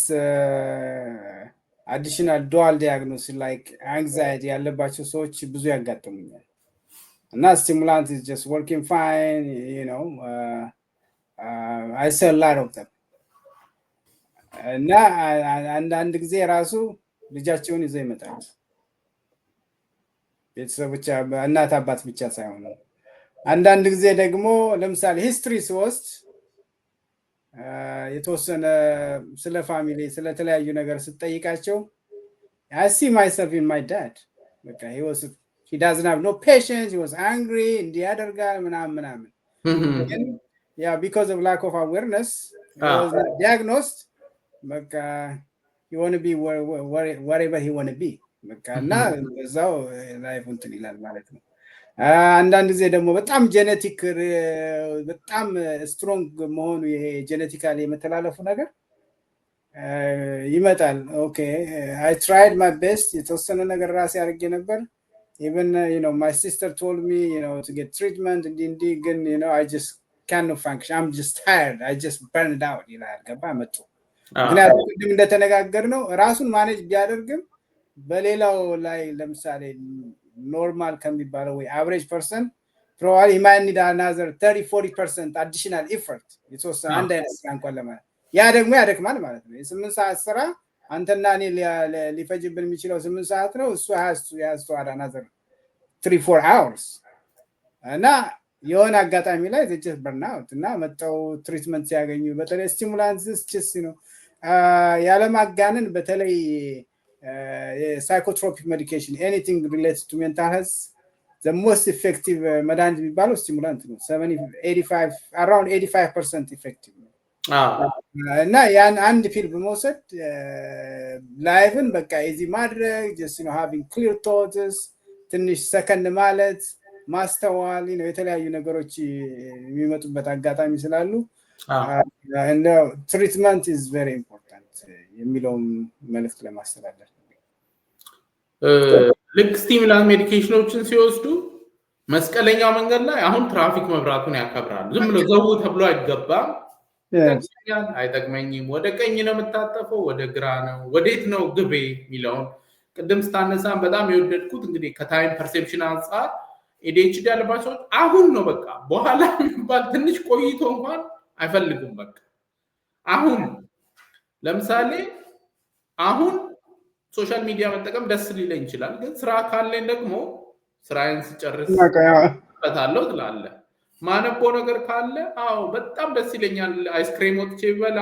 additional dual diagnosis like anxiety ያለባቸው ሰዎች ብዙ ያጋጥሙኛል እና stimulant is just working fine you know I see a lot of them እና አንዳንድ ጊዜ ራሱ ልጃቸውን ይዘው ይመጣሉ ቤተሰቦች እናት አባት ብቻ ሳይሆኑ አንዳንድ ጊዜ ደግሞ ለምሳሌ ሂስትሪ ሲወስድ የተወሰነ ስለ ፋሚሊ ስለ ተለያዩ ነገር ስትጠይቃቸው I see myself in my dad በቃ he doesn't have no patience he was angry እንዲያደርጋል ምናምን yeah because of lack of awareness he was not diagnosed በቃ he want to be wherever he want to be በቃ እና በዛው ላይፍ እንትን ይላል ማለት ነው። አንዳንድ ጊዜ ደግሞ በጣም ጄኔቲክ በጣም ስትሮንግ መሆኑ ይሄ ጄኔቲካሊ የመተላለፉ ነገር ይመጣል። ኦኬ I tried my best የተወሰነ ነገር ራሴ አድርጌ ነበር even you know my sister told me you know to get treatment and ግን you know I just cannot function I'm just tired I just burned out ይላል ገባ መጡ ምክንያቱም ቅድም እንደተነጋገርነው ራሱን ማኔጅ ቢያደርግም በሌላው ላይ ለምሳሌ ኖርማል ከሚባለው ወይ average person probably he might need another 30-40% additional effort የተወሰነ አንድ አይነት ስራ እንኳን ለማለት ያ ደግሞ ያደክማል ማለት ነው። የ8 ሰዓት ስራ አንተና እኔ ሊፈጅብን የሚችለው 8 ሰዓት ነው እሱ has to add another 3-4 hours እና የሆነ አጋጣሚ ላይ they just burn out እና መጣው ትሪትመንት ሲያገኙ በተለይ ስቲሙላንትስ just you know ያለማጋነን በተለይ psychotropic medication anything related to mental health the most effective መድኃኒት የሚባለው ስቲሙላንት ነው 85 around 85% effective እና ያን አንድ ፊልም በመውሰድ ላይቭን በቃ ኢዚ ማድረግ just having clear thoughts ትንሽ ሰከን ማለት ማስተዋል የተለያዩ ነገሮች የሚመጡበት አጋጣሚ ስላሉ and treatment is very important የሚለውን መልእክት ለማስተላለፍ ልክ ስቲሙላንት ሜዲኬሽኖችን ሲወስዱ መስቀለኛው መንገድ ላይ አሁን ትራፊክ መብራቱን ያከብራሉ። ዝም ብሎ ዘው ተብሎ አይገባም። አይጠቅመኝም፣ ወደ ቀኝ ነው የምታጠፈው፣ ወደ ግራ ነው፣ ወዴት ነው ግቤ የሚለውን ቅድም ስታነሳን በጣም የወደድኩት እንግዲህ ከታይም ፐርሴፕሽን አንጻር ኤዲኤችዲ ያለባቸው አሁን ነው በቃ በኋላ የሚባል ትንሽ ቆይቶ እንኳን አይፈልጉም። በቃ አሁን ለምሳሌ አሁን ሶሻል ሚዲያ መጠቀም ደስ ሊለኝ ይችላል፣ ግን ስራ ካለኝ ደግሞ ስራዬን ስጨርስ በታለው ትላለ። ማነቦ ነገር ካለ አዎ በጣም ደስ ይለኛል አይስክሬም ወጥቼ ይበላ፣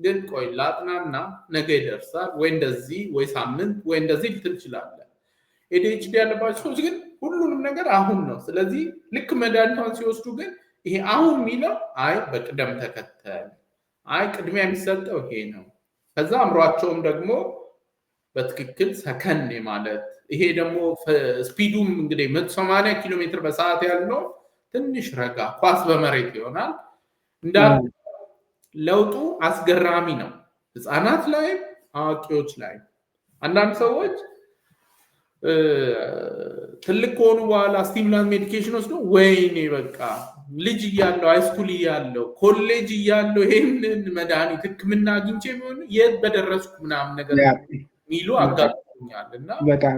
ግን ቆይ ላጥናና ነገ ይደርሳል ወይ እንደዚህ ወይ ሳምንት ወይ እንደዚህ ልትል ይችላል። ኤዲኤችዲ ያለባቸው ሰዎች ግን ሁሉንም ነገር አሁን ነው። ስለዚህ ልክ መድኃኒቷን ሲወስዱ ግን ይሄ አሁን የሚለው አይ በቅደም ተከተል አይ ቅድሚያ የሚሰጠው ይሄ ነው። ከዛ አእምሯቸውም ደግሞ በትክክል ሰከን ማለት ይሄ ደግሞ ስፒዱም እንግዲህ 180 ኪሎ ሜትር በሰዓት ያለው ትንሽ ረጋ ኳስ በመሬት ይሆናል። እንዳል ለውጡ አስገራሚ ነው፣ ህፃናት ላይ አዋቂዎች ላይ። አንዳንድ ሰዎች ትልቅ ከሆኑ በኋላ ስቲሙላንት ሜዲኬሽን ወስዶ ወይኔ በቃ ልጅ እያለው ሃይስኩል እያለው ኮሌጅ እያለው ይሄንን መድኃኒት ህክምና አግኝቼ ቢሆን የት በደረስኩ ምናምን ነገር ሚሉ አጋጥሞኛል። እና በጣም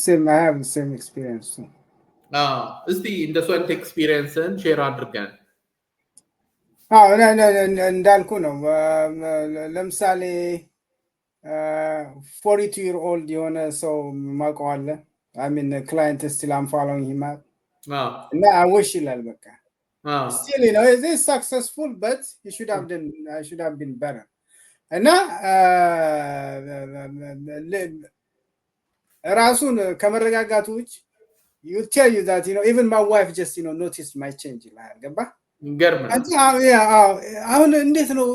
ሴም ኤክስፒሪየንስ እስቲ እንደሱ አይነት ኤክስፒሪየንስን ሼር አድርገን። እንዳልኩ ነው። ለምሳሌ 42 year old የሆነ ሰው ማውቀዋለ ክላይንት ስቲል አም ፎሎዊንግ ሂም እና አውሽ ይላል በቃ still is successful but he should have been better እና ራሱን ከመረጋጋቱ ውጭ you tell you that even my wife just noticed my change ይላል። ገባ ገርም አሁን እንዴት ነው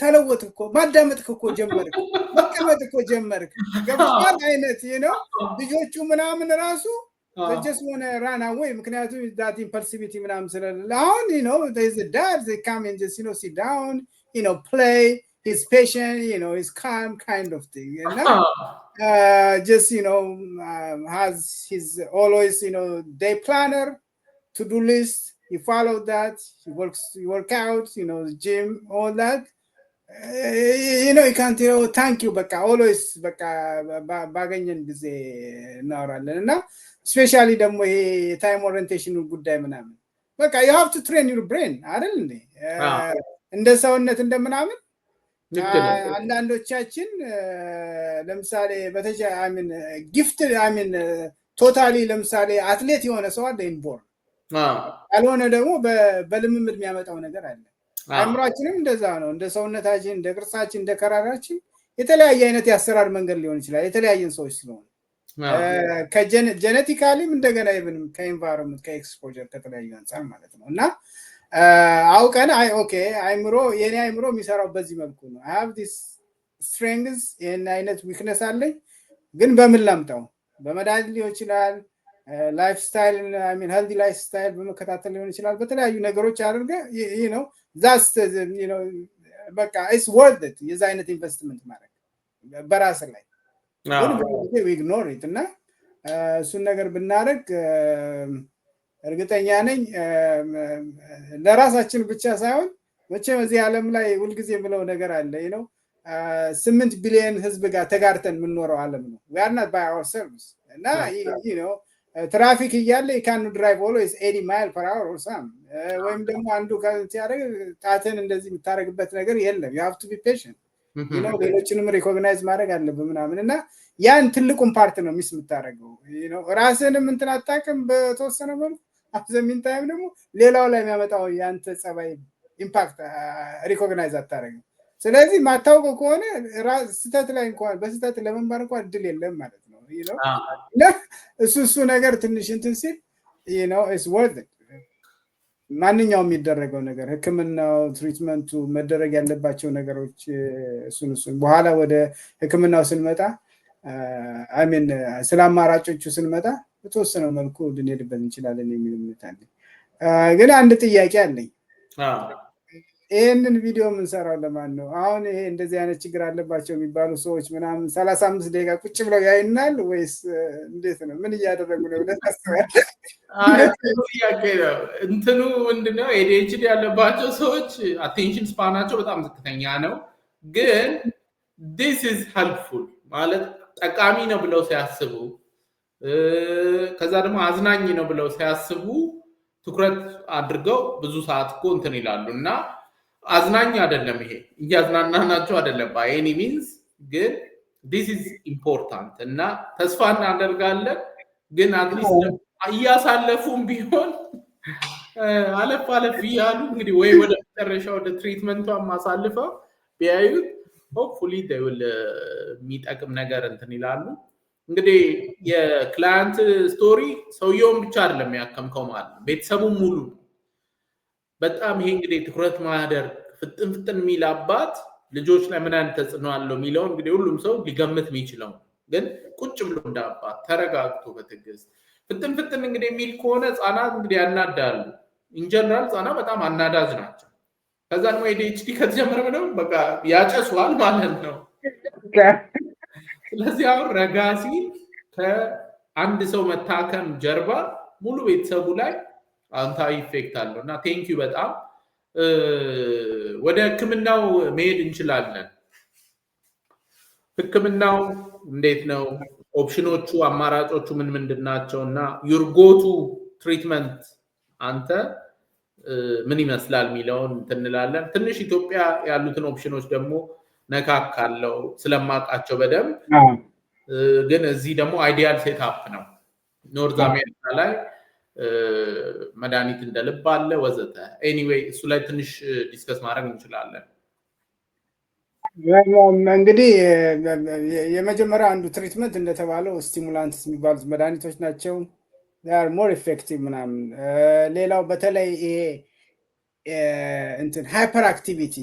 ተለወጥክ እኮ ማዳመጥክ እኮ ጀመርክ መቀመጥ እኮ ጀመርክ ገባል አይነት ልጆቹ ምናምን ራሱ just want to run away ምክንያቱም that impulsivity ምናምን ስለሌለ አሁን there's a dad they come and just sit down play he's patient he's calm kind of thing just has his always day planner to-do list. He followed that. He work out, gym, all that. He can't thank you በቃ always በቃ ባገኘን ጊዜ እናወራለን እና ስፔሻሊ ደግሞ ይሄ ታይም ኦሪየንቴሽን ጉዳይ ምናምን በቃ you have to train your brain አይደል እንዴ እንደ ሰውነት እንደምናምን አንዳንዶቻችን ለምሳሌ ጊፍት ቶታሊ ለምሳሌ አትሌት የሆነ ሰው አለ ኢንቦርን አልሆነ ደግሞ በልምምድ የሚያመጣው ነገር አለ። አእምሯችንም እንደዛ ነው። እንደ ሰውነታችን እንደ ቅርጻችን እንደ ከራራችን የተለያየ አይነት የአሰራር መንገድ ሊሆን ይችላል የተለያየን ሰዎች ስለሆነ ከጀኔቲካሊም እንደገና ይብንም ከኢንቫይሮንመንት ከኤክስፖዠር ከተለያዩ አንፃር ማለት ነው እና አውቀን ኦኬ የኔ አይምሮ የሚሰራው በዚህ መልኩ ነው I have this strengths የኔ አይነት ዊክነስ አለኝ ግን በምን ላምጣው በመድኃኒት ሊሆን ይችላል ላይፍ ስታይል healthy lifestyle በመከታተል ሊሆን ይችላል በተለያዩ ነገሮች አድርገ that's በቃ it's worth it የዛ አይነት ኢንቨስትመንት ማድረግ በራስ ላይ we ignore it እና እሱን ነገር ብናደርግ እርግጠኛ ነኝ ለራሳችን ብቻ ሳይሆን መቼም እዚህ ዓለም ላይ ሁልጊዜ ብለው ነገር አለ 8 ቢሊዮን ህዝብ ጋር ተጋርተን የምንኖረው ዓለም ነው we are not by ourselves እና ትራፊክ እያለ you can drive always 80 miles per hour or something ወይም ደግሞ አንዱ ሲያደርግ ጣትን እንደዚህ የምታደርግበት ነገር የለም you have to be patient ሌሎችንም ሪኮግናይዝ ማድረግ አለብህ ምናምን እና ያን ትልቁን ፓርት ነው ሚስ የምታደርገው ራስንም እንትን አታውቅም በተወሰነ መልኩ አዘሚን ታይም ደግሞ ሌላው ላይ የሚያመጣው ያንተ ጸባይ ኢምፓክት ሪኮግናይዝ አታደርግም ስለዚህ ማታውቀው ከሆነ ስተት ላይ እንኳን በስተት ለመማር እንኳን እድል የለም ማለት ነው እሱ ነገር ትንሽ እንትን ሲል it's worth it ማንኛውም የሚደረገው ነገር ህክምናው፣ ትሪትመንቱ፣ መደረግ ያለባቸው ነገሮች እሱን በኋላ ወደ ህክምናው ስንመጣ አሚን ስለ አማራጮቹ ስንመጣ በተወሰነ መልኩ ልንሄድበት እንችላለን የሚል እምነት አለኝ። ግን አንድ ጥያቄ አለኝ። ይህንን ቪዲዮ የምንሰራው ለማን ነው? አሁን ይሄ እንደዚህ አይነት ችግር አለባቸው የሚባሉ ሰዎች ምናምን 35 ደቂቃ ቁጭ ብለው ያይናል ወይስ እንዴት ነው? ምን እያደረጉ ነው ብለህ ታስባለህ? ጥያቄ ነው። እንትኑ ምንድነው ኤዲኤችዲ ያለባቸው ሰዎች አቴንሽን ስፓናቸው በጣም ዝቅተኛ ነው። ግን ዲስ ኢዝ ሄልፕፉል ማለት ጠቃሚ ነው ብለው ሲያስቡ ከዛ ደግሞ አዝናኝ ነው ብለው ሲያስቡ ትኩረት አድርገው ብዙ ሰዓት እኮ እንትን ይላሉ እና አዝናኝ አይደለም ይሄ እያዝናናናቸው አይደለም ባይ ኤኒ ሚንስ ግን ዲስ ኢዝ ኢምፖርታንት እና ተስፋ እናደርጋለን ግን አትሊስት እያሳለፉም ቢሆን አለፍ አለፍ እያሉ እንግዲህ ወይ ወደ መጨረሻ ወደ ትሪትመንቷን ማሳልፈው ቢያዩት ሆፕፉሊ they will የሚጠቅም ነገር እንትን ይላሉ። እንግዲህ የክላይንት ስቶሪ ሰውየውን ብቻ አይደለም ያከምከው ማለት ነው፣ ቤተሰቡም ሙሉ ነው። በጣም ይሄ እንግዲህ ትኩረት ማደርግ ፍጥን የሚል አባት ልጆች ላይ ምን አይነት ተጽዕኖ አለው የሚለው እንግዲህ ሁሉም ሰው ሊገምት የሚችለው ግን ቁጭ ብሎ እንደ አባት ተረጋግቶ በትዕግስት ፍጥን እንግዲህ የሚል ከሆነ ህጻናት እንግዲህ ያናዳሉ። ኢንጀነራል ህጻናት በጣም አናዳጅ ናቸው። ከዛ ደግሞ ኤዲኤችዲ ከተጀመረ ነው በቃ ያጨሷል ማለት ነው። ስለዚህ አሁን ረጋ ሲል ከአንድ ሰው መታከም ጀርባ ሙሉ ቤተሰቡ ላይ አንታዊ ኢፌክት አለው እና ቴንኪዩ በጣም ወደ ህክምናው መሄድ እንችላለን። ህክምናው እንዴት ነው? ኦፕሽኖቹ አማራጮቹ ምንድን ናቸው? እና ዩርጎቱ ትሪትመንት አንተ ምን ይመስላል የሚለውን እንላለን። ትንሽ ኢትዮጵያ ያሉትን ኦፕሽኖች ደግሞ ነካካለው ስለማውቃቸው በደንብ ግን እዚህ ደግሞ አይዲያል ሴትአፕ ነው። ኖርዝ አሜሪካ ላይ መድኃኒት እንደልብ አለ ወዘተ። ኤኒዌይ እሱ ላይ ትንሽ ዲስከስ ማድረግ እንችላለን። እንግዲህ የመጀመሪያ አንዱ ትሪትመንት እንደተባለው ስቲሙላንትስ የሚባሉት መድኃኒቶች ናቸው። ሞር ኢፌክቲቭ ምናምን። ሌላው በተለይ ይሄ እንትን ሃይፐር አክቲቪቲ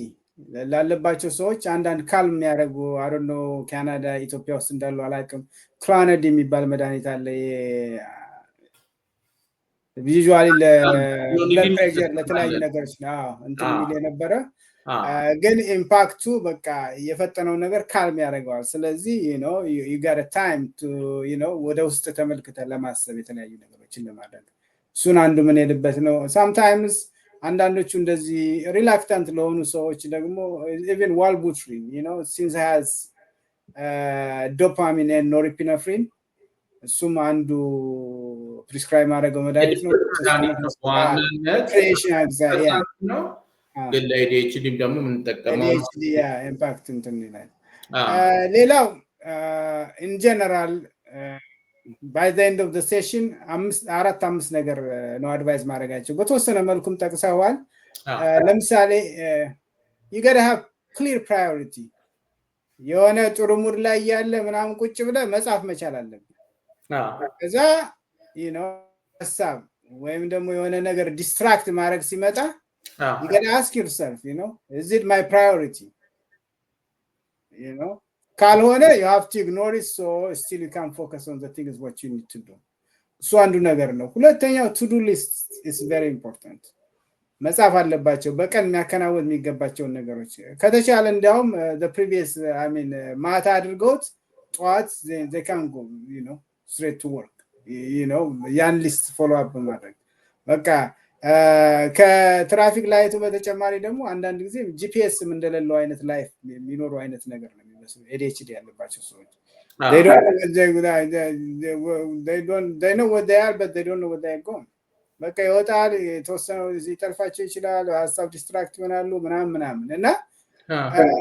ላለባቸው ሰዎች አንዳንድ ካልም የሚያደርጉ አዶኖ ካናዳ ኢትዮጵያ ውስጥ እንዳሉ አላውቅም። ክላነድ የሚባል መድኃኒት አለ። ቪዥዋሊ ለብለድ ፕሬሸር ለተለያዩ ነገሮች እንትን የሚል የነበረ ግን ኢምፓክቱ በቃ የፈጠነው ነገር ካልም ያደርገዋል። ስለዚህ you got a time to ወደ ውስጥ ተመልክተ ለማሰብ የተለያዩ ነገሮችን ለማድረግ እሱን አንዱ ምን ሄድበት ነው። ሳምታይምስ አንዳንዶቹ እንደዚህ ሪላክታንት ለሆኑ ሰዎች ደግሞ even ዋልቡትሪን since has ዶፓሚን and ኖርፒነፍሪን እሱም አንዱ ፕሪስክራይብ ማድረገው መድኃኒት ነው። ግን ለኤዲኤችዲ ደግሞ የምንጠቀመው ኢምፓክት እንትን ይላል። ሌላው ኢን ጀነራል ባይ ዘ ኤንድ ኦፍ ዘ ሴሽን 4-5 ነገር ነው አድቫይዝ ማድረጋቸው። በተወሰነ መልኩም ጠቅሰዋል። ለምሳሌ you gotta have clear priority። የሆነ ጥሩ ሙድ ላይ ያለ ምናምን ቁጭ ብለ መጻፍ መቻል አለብን። ከዛ ሀሳብ ወይም ደግሞ የሆነ ነገር ዲስትራክት ማድረግ ሲመጣ you gotta ask yourself, is it my priority? ካልሆነ you have to ignore it, so still you can focus on the things what you need to do. እሱ አንዱ ነገር ነው። ሁለተኛው to do list is very important። መጻፍ አለባቸው በቀን የሚያከናውን የሚገባቸውን ነገሮች ከተቻለ እንዲያውም the previous ማታ አድርገውት ጠዋት they can go straight to work ያን ሊስት ፎሎ አፕ ማድረግ በቃ ከትራፊክ ላይቱ በተጨማሪ ደግሞ አንዳንድ ጊዜ ጂፒኤስም እንደሌለው አይነት ላይፍ የሚኖሩ አይነት ነገር ነው የሚመስለው ኤዲኤችዲ ያለባቸው ሰዎች they know what they are but they don't know what they are going። በቃ ይወጣል የተወሰነው ይጠልፋቸው ይችላል ሀሳብ ዲስትራክት ይሆናሉ ምናምን እና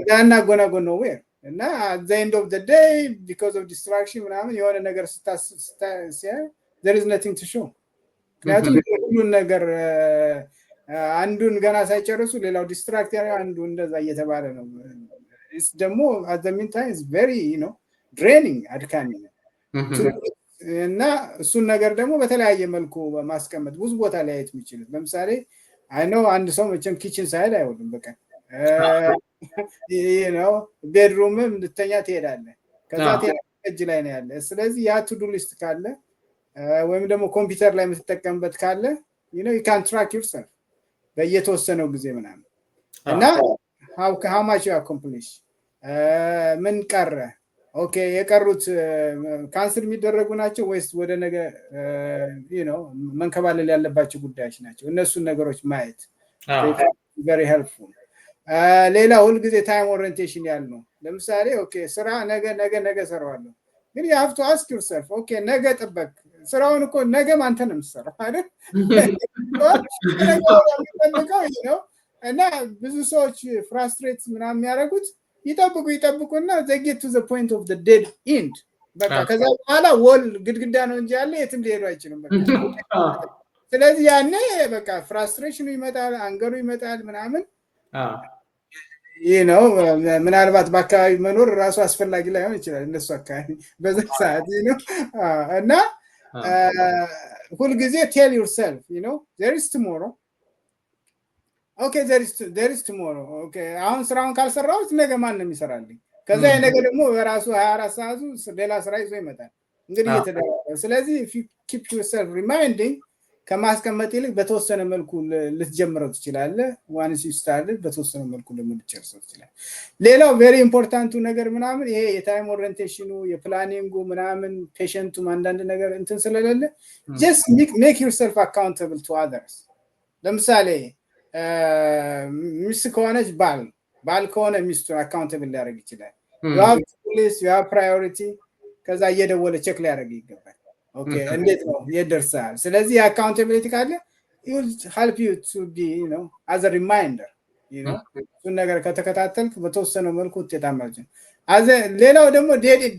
ዳና ጎናጎን ነው ወይ እና at the end of the day because of distraction ምናምን የሆነ ነገር there is nothing to show። ምክንያቱም ሁሉን ነገር አንዱን ገና ሳይጨርሱ ሌላው ዲስትራክት አንዱ እንደዛ እየተባለ ነው። ደግሞ at the meantime is very draining አድካሚ ነው እና እሱን ነገር ደግሞ በተለያየ መልኩ ማስቀመጥ ብዙ ቦታ ላይ አይት የሚችል ለምሳሌ አይ ኖ አንድ ሰው መቼም ኪችን ሳይድ አይውልም በቃ ነው ቤድሩምም እንድተኛ ትሄዳለህ ከዛ እጅ ላይ ነው ያለ ስለዚህ ያ ቱ ዱ ሊስት ካለ ወይም ደግሞ ኮምፒውተር ላይ የምትጠቀምበት ካለ you can track yourself በየተወሰነው ጊዜ ምናምን እና how much you accomplish ምን ቀረ ኦኬ የቀሩት ካንስል የሚደረጉ ናቸው ወይስ ወደ ነገ መንከባለል ያለባቸው ጉዳዮች ናቸው እነሱን ነገሮች ማየት very helpful ሌላ ሁሉ ጊዜ ታይም ኦሪየንቴሽን ያለው ለምሳሌ ኦኬ ስራ ነገ ሰራዋለሁ ግን you have to ask yourself ኦኬ ነገ ጥበቅ ስራውን እኮ ነገ አንተ ነው የምትሰራው አይደል እና ብዙ ሰዎች ፍራስትሬት ምናምን የሚያደርጉት ይጠብቁና they get to the point of the dead end በቃ ከዛ በኋላ ወል ግድግዳ ነው እንጂ ያለ የትም ሊሄዱ አይችልም በቃ ስለዚህ ያኔ በቃ ፍራስትሬሽኑ ይመጣል አንገሩ ይመጣል ምናምን ምናልባት በአካባቢ መኖር ራሱ አስፈላጊ ላይሆን ይችላል እነሱ አካባቢ በዛ ሰዓት እና ሁሉ ጊዜ tell yourself there is tomorrow okay there is tomorrow okay አሁን ስራውን ካልሰራሁት ነገ ማን ነው የሚሰራልኝ ከዛ የነገ ደግሞ በራሱ 24 ሰዓቱ ሌላ ስራ ይዞ ይመጣል እንግዲህ እየተደረገ ስለዚህ if you keep yourself reminding ከማስቀመጥ ይልቅ በተወሰነ መልኩ ልትጀምረው ትችላለህ once you started በተወሰነ መልኩ ደግሞ ልትጨርሰው ትችላለህ ሌላው very important ነገር ምናምን ይሄ የታይም ኦሪየንቴሽኑ የፕላኒንጉ ምናምን ፔሸንቱ አንዳንድ ነገር እንትን ስለሌለ just make yourself accountable to others ለምሳሌ ሚስት ከሆነች ባል ከሆነ ሚስቱን አካውንተብል ሊያደርግ ይችላል you have to list you have priority ከዛ እየደወለ ቼክ ሊያደርግ ይገባል ኦኬ እንዴት ነው ይደርሳል ስለዚህ አካውንታቢሊቲ ካለ it will help you to be as a reminder እሱን ነገር ከተከታተልክ በተወሰነ መልኩ ውጤታማ ይሆናል ሌላው ደግሞ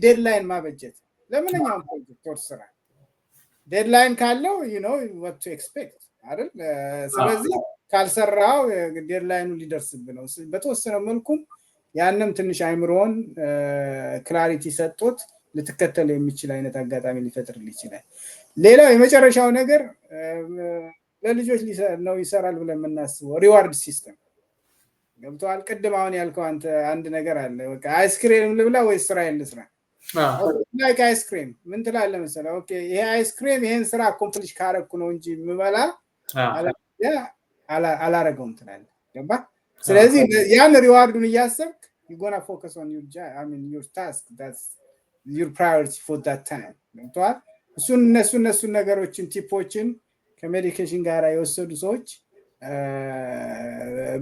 ዴድላይን ማበጀት ለምንኛውም ፕሮጀክት ስራ ዴድላይን ካለው what to expect አይደል ስለዚህ ካልሰራው ዴድላይኑ ሊደርስብህ ነው በተወሰነ መልኩ ያንንም ትንሽ አይምሮን ክላሪቲ ሰጥቶት ልትከተል የሚችል አይነት አጋጣሚ ሊፈጥርልህ ይችላል ሌላው የመጨረሻው ነገር ለልጆች ነው ይሰራል ብለን የምናስበው ሪዋርድ ሲስተም ገብቷል ቅድም አሁን ያልከው አንተ አንድ ነገር አለ በቃ አይስክሬም ልብላ ወይ ስራዬን ልስራ like አይስክሬም ምን ትላለህ መሰለህ ኦኬ ይሄ አይስክሬም ይሄን ስራ አኮምፕሊሽ ካረኩ ነው እንጂ ምበላ አላረገውም ትላለህ ገባ ስለዚህ ያን ሪዋርዱን እያሰብክ you gonna focus on your job your task that's your priority for that time ገብቷል እነሱ ነገሮችን ቲፖችን ከሜዲኬሽን ጋር የወሰዱ ሰዎች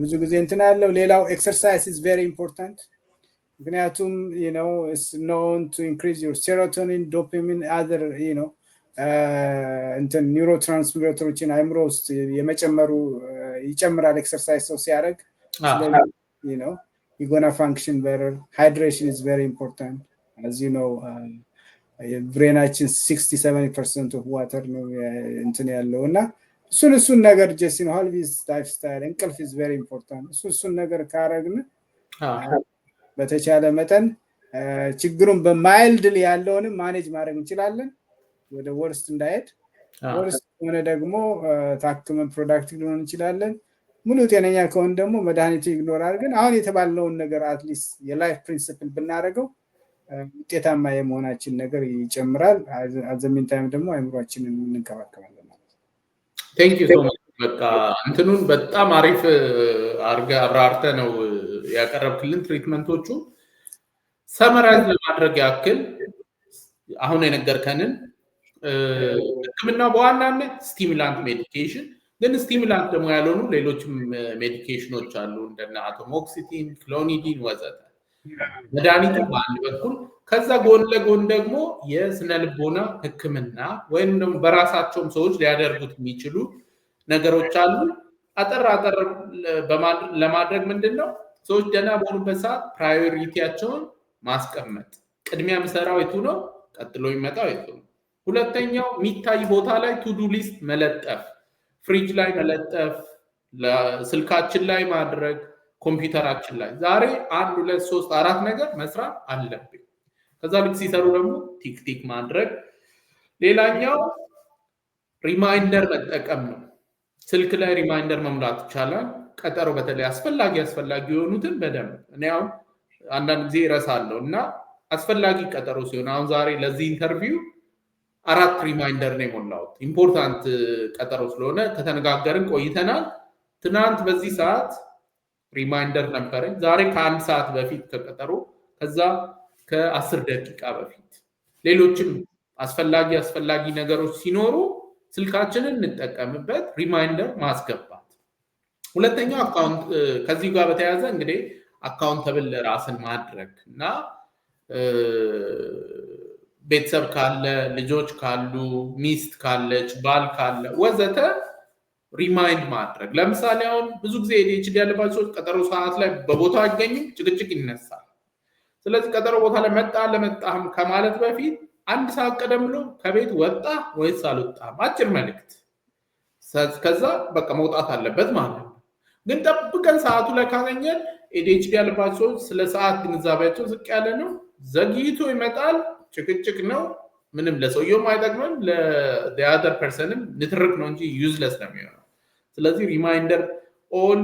ብዙ ጊዜ እንትን አለው ሌላው ኤክሰርሳይዝ is very important ምክንያቱም it's known to increase your serotonin dopamine other እንትን ኒውሮትራንስሚተሮችን አይምሮ ውስጥ የመጨመሩ ይጨምራል ኤክሰርሳይዝ ሰው ሲያደርግ you're gonna function better hydration is very important as you know ብሬናችን 60-70% of water ነው እንትን ያለውና እሱን ነገር just always lifestyle እንቅልፍ is very important እሱን ነገር ካረግን በተቻለ መጠን ችግሩን በማይልድሊ ያለውን ማኔጅ ማድረግ እንችላለን ወደ ወርስት እንዳይሄድ ወርስት ሆነ ደግሞ ታክመን ፕሮዳክቲቭ ሊሆን እንችላለን ሙሉ ጤነኛ ከሆነ ደግሞ መድኃኒቱ ኢግኖር አድርገን አሁን የተባለውን ነገር አትሊስት የላይፍ ፕሪንሲፕል ብናደርገው ውጤታማ የመሆናችን ነገር ይጨምራል አዘሚን ታይም ደግሞ አይምሮአችንን እንከባከባለን Thank you so much በቃ እንትኑን በጣም አሪፍ አብራርተ ነው ያቀረብክልን ትሪትመንቶቹ ሰመራይዝ ለማድረግ ያክል አሁን የነገርከንን ህክምና በዋናነት ስቲሙላንት ሜዲኬሽን ግን ስቲሙላንት ደግሞ ያልሆኑ ሌሎች ሜዲኬሽኖች አሉ እንደነ አቶሞክሲቲን ክሎኒዲን ወዘተ መድኃኒቱ በአንድ በኩል ከዛ ጎን ለጎን ደግሞ የስነልቦና ህክምና ወይም ደግሞ በራሳቸውም ሰዎች ሊያደርጉት የሚችሉ ነገሮች አሉ አጠር ለማድረግ ምንድነው ሰዎች ደና በሆኑበት ሰዓት ፕራዮሪቲያቸውን ማስቀመጥ ቅድሚያ መሰራው የቱ ነው ቀጥሎ ይመጣው የቱ ነው ሁለተኛው ሚታይ ቦታ ላይ ቱ ዱ ሊስት መለጠፍ ፍሪጅ ላይ መለጠፍ ለስልካችን ላይ ማድረግ ኮምፒውተራችን ላይ ዛሬ 1 2 3 4 ነገር መስራት አለብን ከዛ ልክ ሲሰሩ ደግሞ ቲክ ማድረግ ሌላኛው ሪማይንደር መጠቀም ነው ስልክ ላይ ሪማይንደር መሙላት ይቻላል። ቀጠሮ በተለይ አስፈላጊ የሆኑትን በደንብ እኔ አሁን አንዳንድ ጊዜ እረሳለሁ እና አስፈላጊ ቀጠሮ ሲሆን አሁን ዛሬ ለዚህ ኢንተርቪው 4 ሪማይንደር ነው የሞላሁት። ኢምፖርታንት ቀጠሮ ስለሆነ ከተነጋገርን ቆይተናል። ትናንት በዚህ ሰዓት ሪማይንደር ነበረኝ። ዛሬ ከ1 ሰዓት በፊት ከቀጠሮ፣ ከዛ ከ10 ደቂቃ በፊት። ሌሎችም አስፈላጊ ነገሮች ሲኖሩ ስልካችንን እንጠቀምበት፣ ሪማይንደር ማስገባት። ሁለተኛው አካውንት፣ ከዚህ ጋር በተያያዘ እንግዲህ አካውንተብል ራስን ማድረግ እና ቤተሰብ ካለ፣ ልጆች ካሉ፣ ሚስት ካለች፣ ባል ካለ ወዘተ ሪማይንድ ማድረግ። ለምሳሌ አሁን ብዙ ጊዜ ADHD ያለባቸው ሰዎች ቀጠሮ ሰዓት ላይ በቦታው አይገኙም፣ ጭቅጭቅ ይነሳል። ስለዚህ ቀጠሮ ቦታ ላይ መጣ ለመጣህም ከማለት በፊት 1 ሰዓት ቀደም ብሎ ከቤት ወጣ ወይስ አልወጣም አጭር መልእክት፣ ከዛ በቃ መውጣት አለበት ማለት ነው። ግን ጠብቀን ሰዓቱ ላይ ካገኘን ADHD ያለባቸው ሰዎች ስለ ሰዓት ግንዛቤያቸው ዝቅ ያለ ነው፣ ዘግይቶ ይመጣል፣ ጭቅጭቅ ነው፣ ምንም ለሰውየውም አይጠቅምም፣ ለአዘር ፐርሰንም ንትርክ ነው እንጂ ዩዝለስ ነው የሚሆነው። ስለዚህ ሪማይንደር ኦል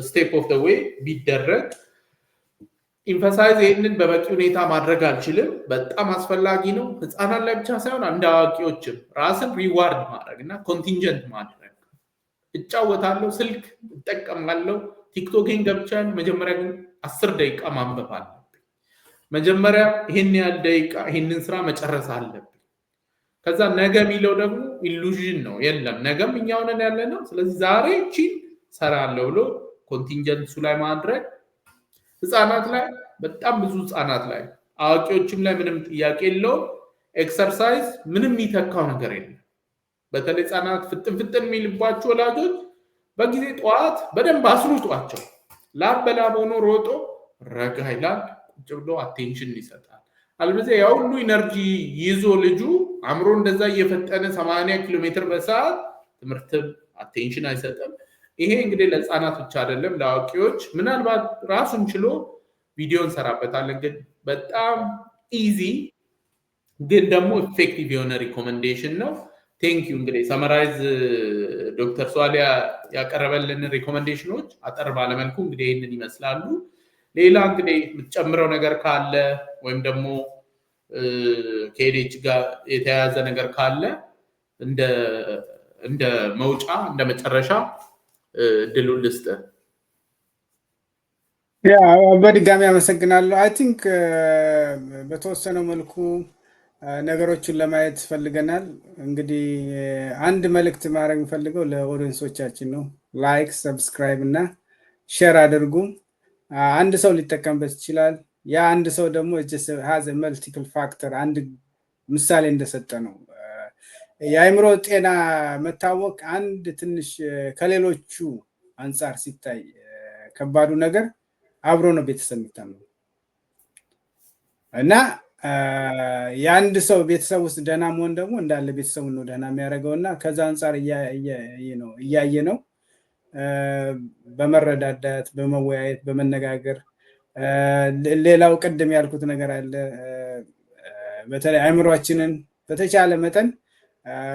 ስቴፕ ኦፍ ዘ ዌይ ቢደረግ ኢንፈሳይዝ ይህንን በበቂ ሁኔታ ማድረግ አልችልም፣ በጣም አስፈላጊ ነው። ህፃናት ላይ ብቻ ሳይሆን እንደ አዋቂዎችም ራስን ሪዋርድ ማድረግ እና ኮንቲንጀንት ማድረግ። እጫወታለሁ፣ ስልክ እጠቀማለሁ፣ ቲክቶክን ገብቻል። መጀመሪያ ግን 10 ደቂቃ ማንበብ አለብኝ። መጀመሪያ ይህን ያህል ደቂቃ ይህንን ስራ መጨረስ አለብኝ። ከዛ ነገ የሚለው ደግሞ ኢሉዥን ነው፣ የለም ነገም እኛ ሆነን ያለ ነው። ስለዚህ ዛሬ ቺን ሰራለሁ ብሎ ኮንቲንጀንሱ ላይ ማድረግ። ህፃናት ላይ በጣም ብዙ ህፃናት ላይ፣ አዋቂዎችም ላይ ምንም ጥያቄ የለውም። ኤክሰርሳይዝ ምንም የሚተካው ነገር የለም። በተለይ ህፃናት ፍጥን የሚልባቸው ወላጆች በጊዜ ጠዋት በደንብ አስሩጧቸው። ላብ በላብ ሆኖ ሮጦ ረጋ ይላል፣ ቁጭ ብሎ አቴንሽን ይሰጣል። አልበለዚያ ያው ሁሉ ኢነርጂ ይዞ ልጁ አእምሮ እንደዛ እየፈጠነ 80 ኪሎ ሜትር በሰዓት ትምህርትም አቴንሽን አይሰጥም። ይሄ እንግዲህ ለህፃናት ብቻ አይደለም፣ ለአዋቂዎች ምናልባት ራሱን ችሎ ቪዲዮ እንሰራበታለን። ግን በጣም ኢዚ ግን ደግሞ ኢፌክቲቭ የሆነ ሪኮመንዴሽን ነው። ቴንክ ዩ። እንግዲህ ሰመራይዝ ዶክተር ሷሊያ ያቀረበልን ሪኮመንዴሽኖች አጠር ባለመልኩ እንግዲህ ይህንን ይመስላሉ። ሌላ እንግዲህ የምትጨምረው ነገር ካለ ወይም ደግሞ ከኤዲኤች ጋር የተያያዘ ነገር ካለ እንደ መውጫ እንደ መጨረሻ እድሉን ልስጥህ። በድጋሚ አመሰግናለሁ። አይ ቲንክ በተወሰነው መልኩ ነገሮችን ለማየት ፈልገናል። እንግዲህ አንድ መልእክት ማድረግ የምፈልገው ለኦዲየንሶቻችን ነው። ላይክ፣ ሰብስክራይብ እና ሼር አድርጉ። አንድ ሰው ሊጠቀምበት ይችላል። ያ አንድ ሰው ደግሞ ሀዘ መልቲፕል ፋክተር፣ አንድ ምሳሌ እንደሰጠ ነው። የአእምሮ ጤና መታወቅ አንድ ትንሽ ከሌሎቹ አንጻር ሲታይ ከባዱ ነገር አብሮ ነው ቤተሰብ የሚታመው እና የአንድ ሰው ቤተሰብ ውስጥ ደህና መሆን ደግሞ እንዳለ ቤተሰቡ ነው ደህና የሚያደርገው እና ከዛ አንጻር እያየ ነው። በመረዳዳት በመወያየት በመነጋገር። ሌላው ቅድም ያልኩት ነገር አለ። በተለይ አእምሯችንን በተቻለ መጠን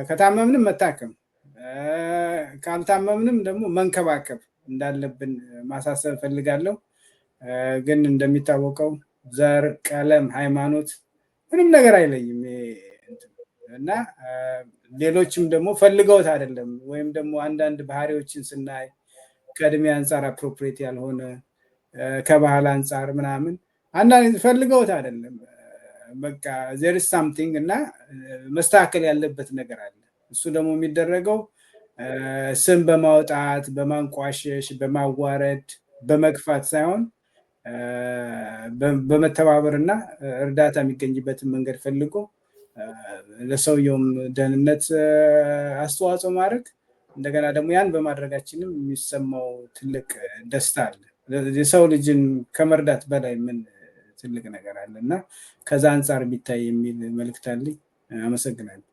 ከታመምንም መታከም፣ ካልታመምንም ደግሞ መንከባከብ እንዳለብን ማሳሰብ እፈልጋለሁ። ግን እንደሚታወቀው ዘር፣ ቀለም፣ ሃይማኖት ምንም ነገር አይለይም እና ሌሎችም ደግሞ ፈልገውት አይደለም። ወይም ደግሞ አንዳንድ ባህሪዎችን ስናይ ከእድሜ አንጻር አፕሮፕሬት ያልሆነ ከባህል አንጻር ምናምን አንዳንድ ፈልገውት አይደለም። በቃ there is something እና መስተካከል ያለበት ነገር አለ። እሱ ደግሞ የሚደረገው ስም በማውጣት በማንቋሸሽ፣ በማዋረድ፣ በመግፋት ሳይሆን በመተባበር እና እርዳታ የሚገኝበትን መንገድ ፈልጎ ለሰውየውም ደህንነት አስተዋጽኦ ማድረግ፣ እንደገና ደግሞ ያን በማድረጋችንም የሚሰማው ትልቅ ደስታ አለ። የሰው ልጅን ከመርዳት በላይ ምን ትልቅ ነገር አለ እና ከዛ አንጻር ቢታይ የሚል መልእክት አለኝ። አመሰግናለሁ።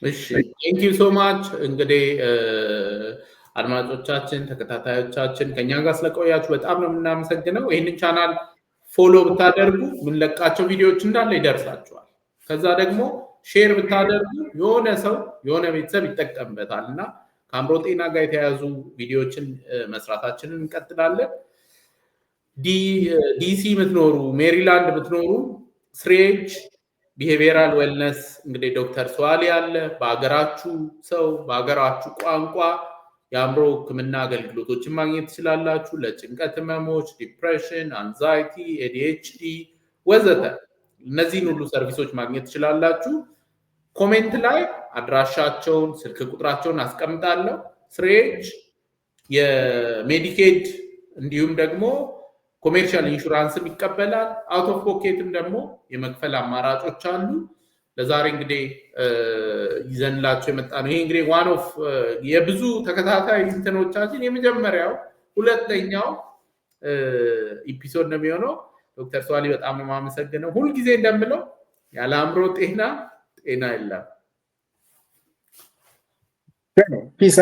እሺ፣ ቴንክ ዩ ሶ ማች። እንግዲህ አድማጮቻችን፣ ተከታታዮቻችን ከኛ ጋር ስለቆያችሁ በጣም ነው የምናመሰግነው። ይህንን ቻናል ፎሎ ብታደርጉ የምንለቃቸው ቪዲዮዎች እንዳለ ይደርሳችኋል። ከዛ ደግሞ ሼር ብታደርጉ የሆነ ሰው የሆነ ቤተሰብ ይጠቀምበታል እና ከአእምሮ ጤና ጋር የተያያዙ ቪዲዮዎችን መስራታችንን እንቀጥላለን። ዲሲ የምትኖሩ ሜሪላንድ የምትኖሩ ስሬጅ ቢሄቪየራል ዌልነስ እንግዲህ ዶክተር ሰዋሊ አለ። በሀገራችሁ ሰው በሀገራችሁ ቋንቋ የአእምሮ ሕክምና አገልግሎቶችን ማግኘት ትችላላችሁ። ለጭንቀት ህመሞች፣ ዲፕሬሽን፣ አንዛይቲ፣ ኤዲኤችዲ ወዘተ እነዚህን ሁሉ ሰርቪሶች ማግኘት ትችላላችሁ። ኮሜንት ላይ አድራሻቸውን ስልክ ቁጥራቸውን አስቀምጣለሁ። ስሬጅ የሜዲኬድ እንዲሁም ደግሞ ኮሜርሻል ኢንሹራንስም ይቀበላል። አውት ኦፍ ፖኬትም ደግሞ የመክፈል አማራጮች አሉ። ለዛሬ እንግዲህ ይዘንላቸው የመጣ ነው። ይሄ እንግዲህ ዋን ኦፍ የብዙ ተከታታይ እንትኖቻችን የመጀመሪያው ሁለተኛው ኤፒሶድ ነው የሚሆነው። ዶክተር ሰዋሊ በጣም ነው የማመሰግነው። ሁልጊዜ እንደምለው ያለ አእምሮ ጤና የለም። ፒስ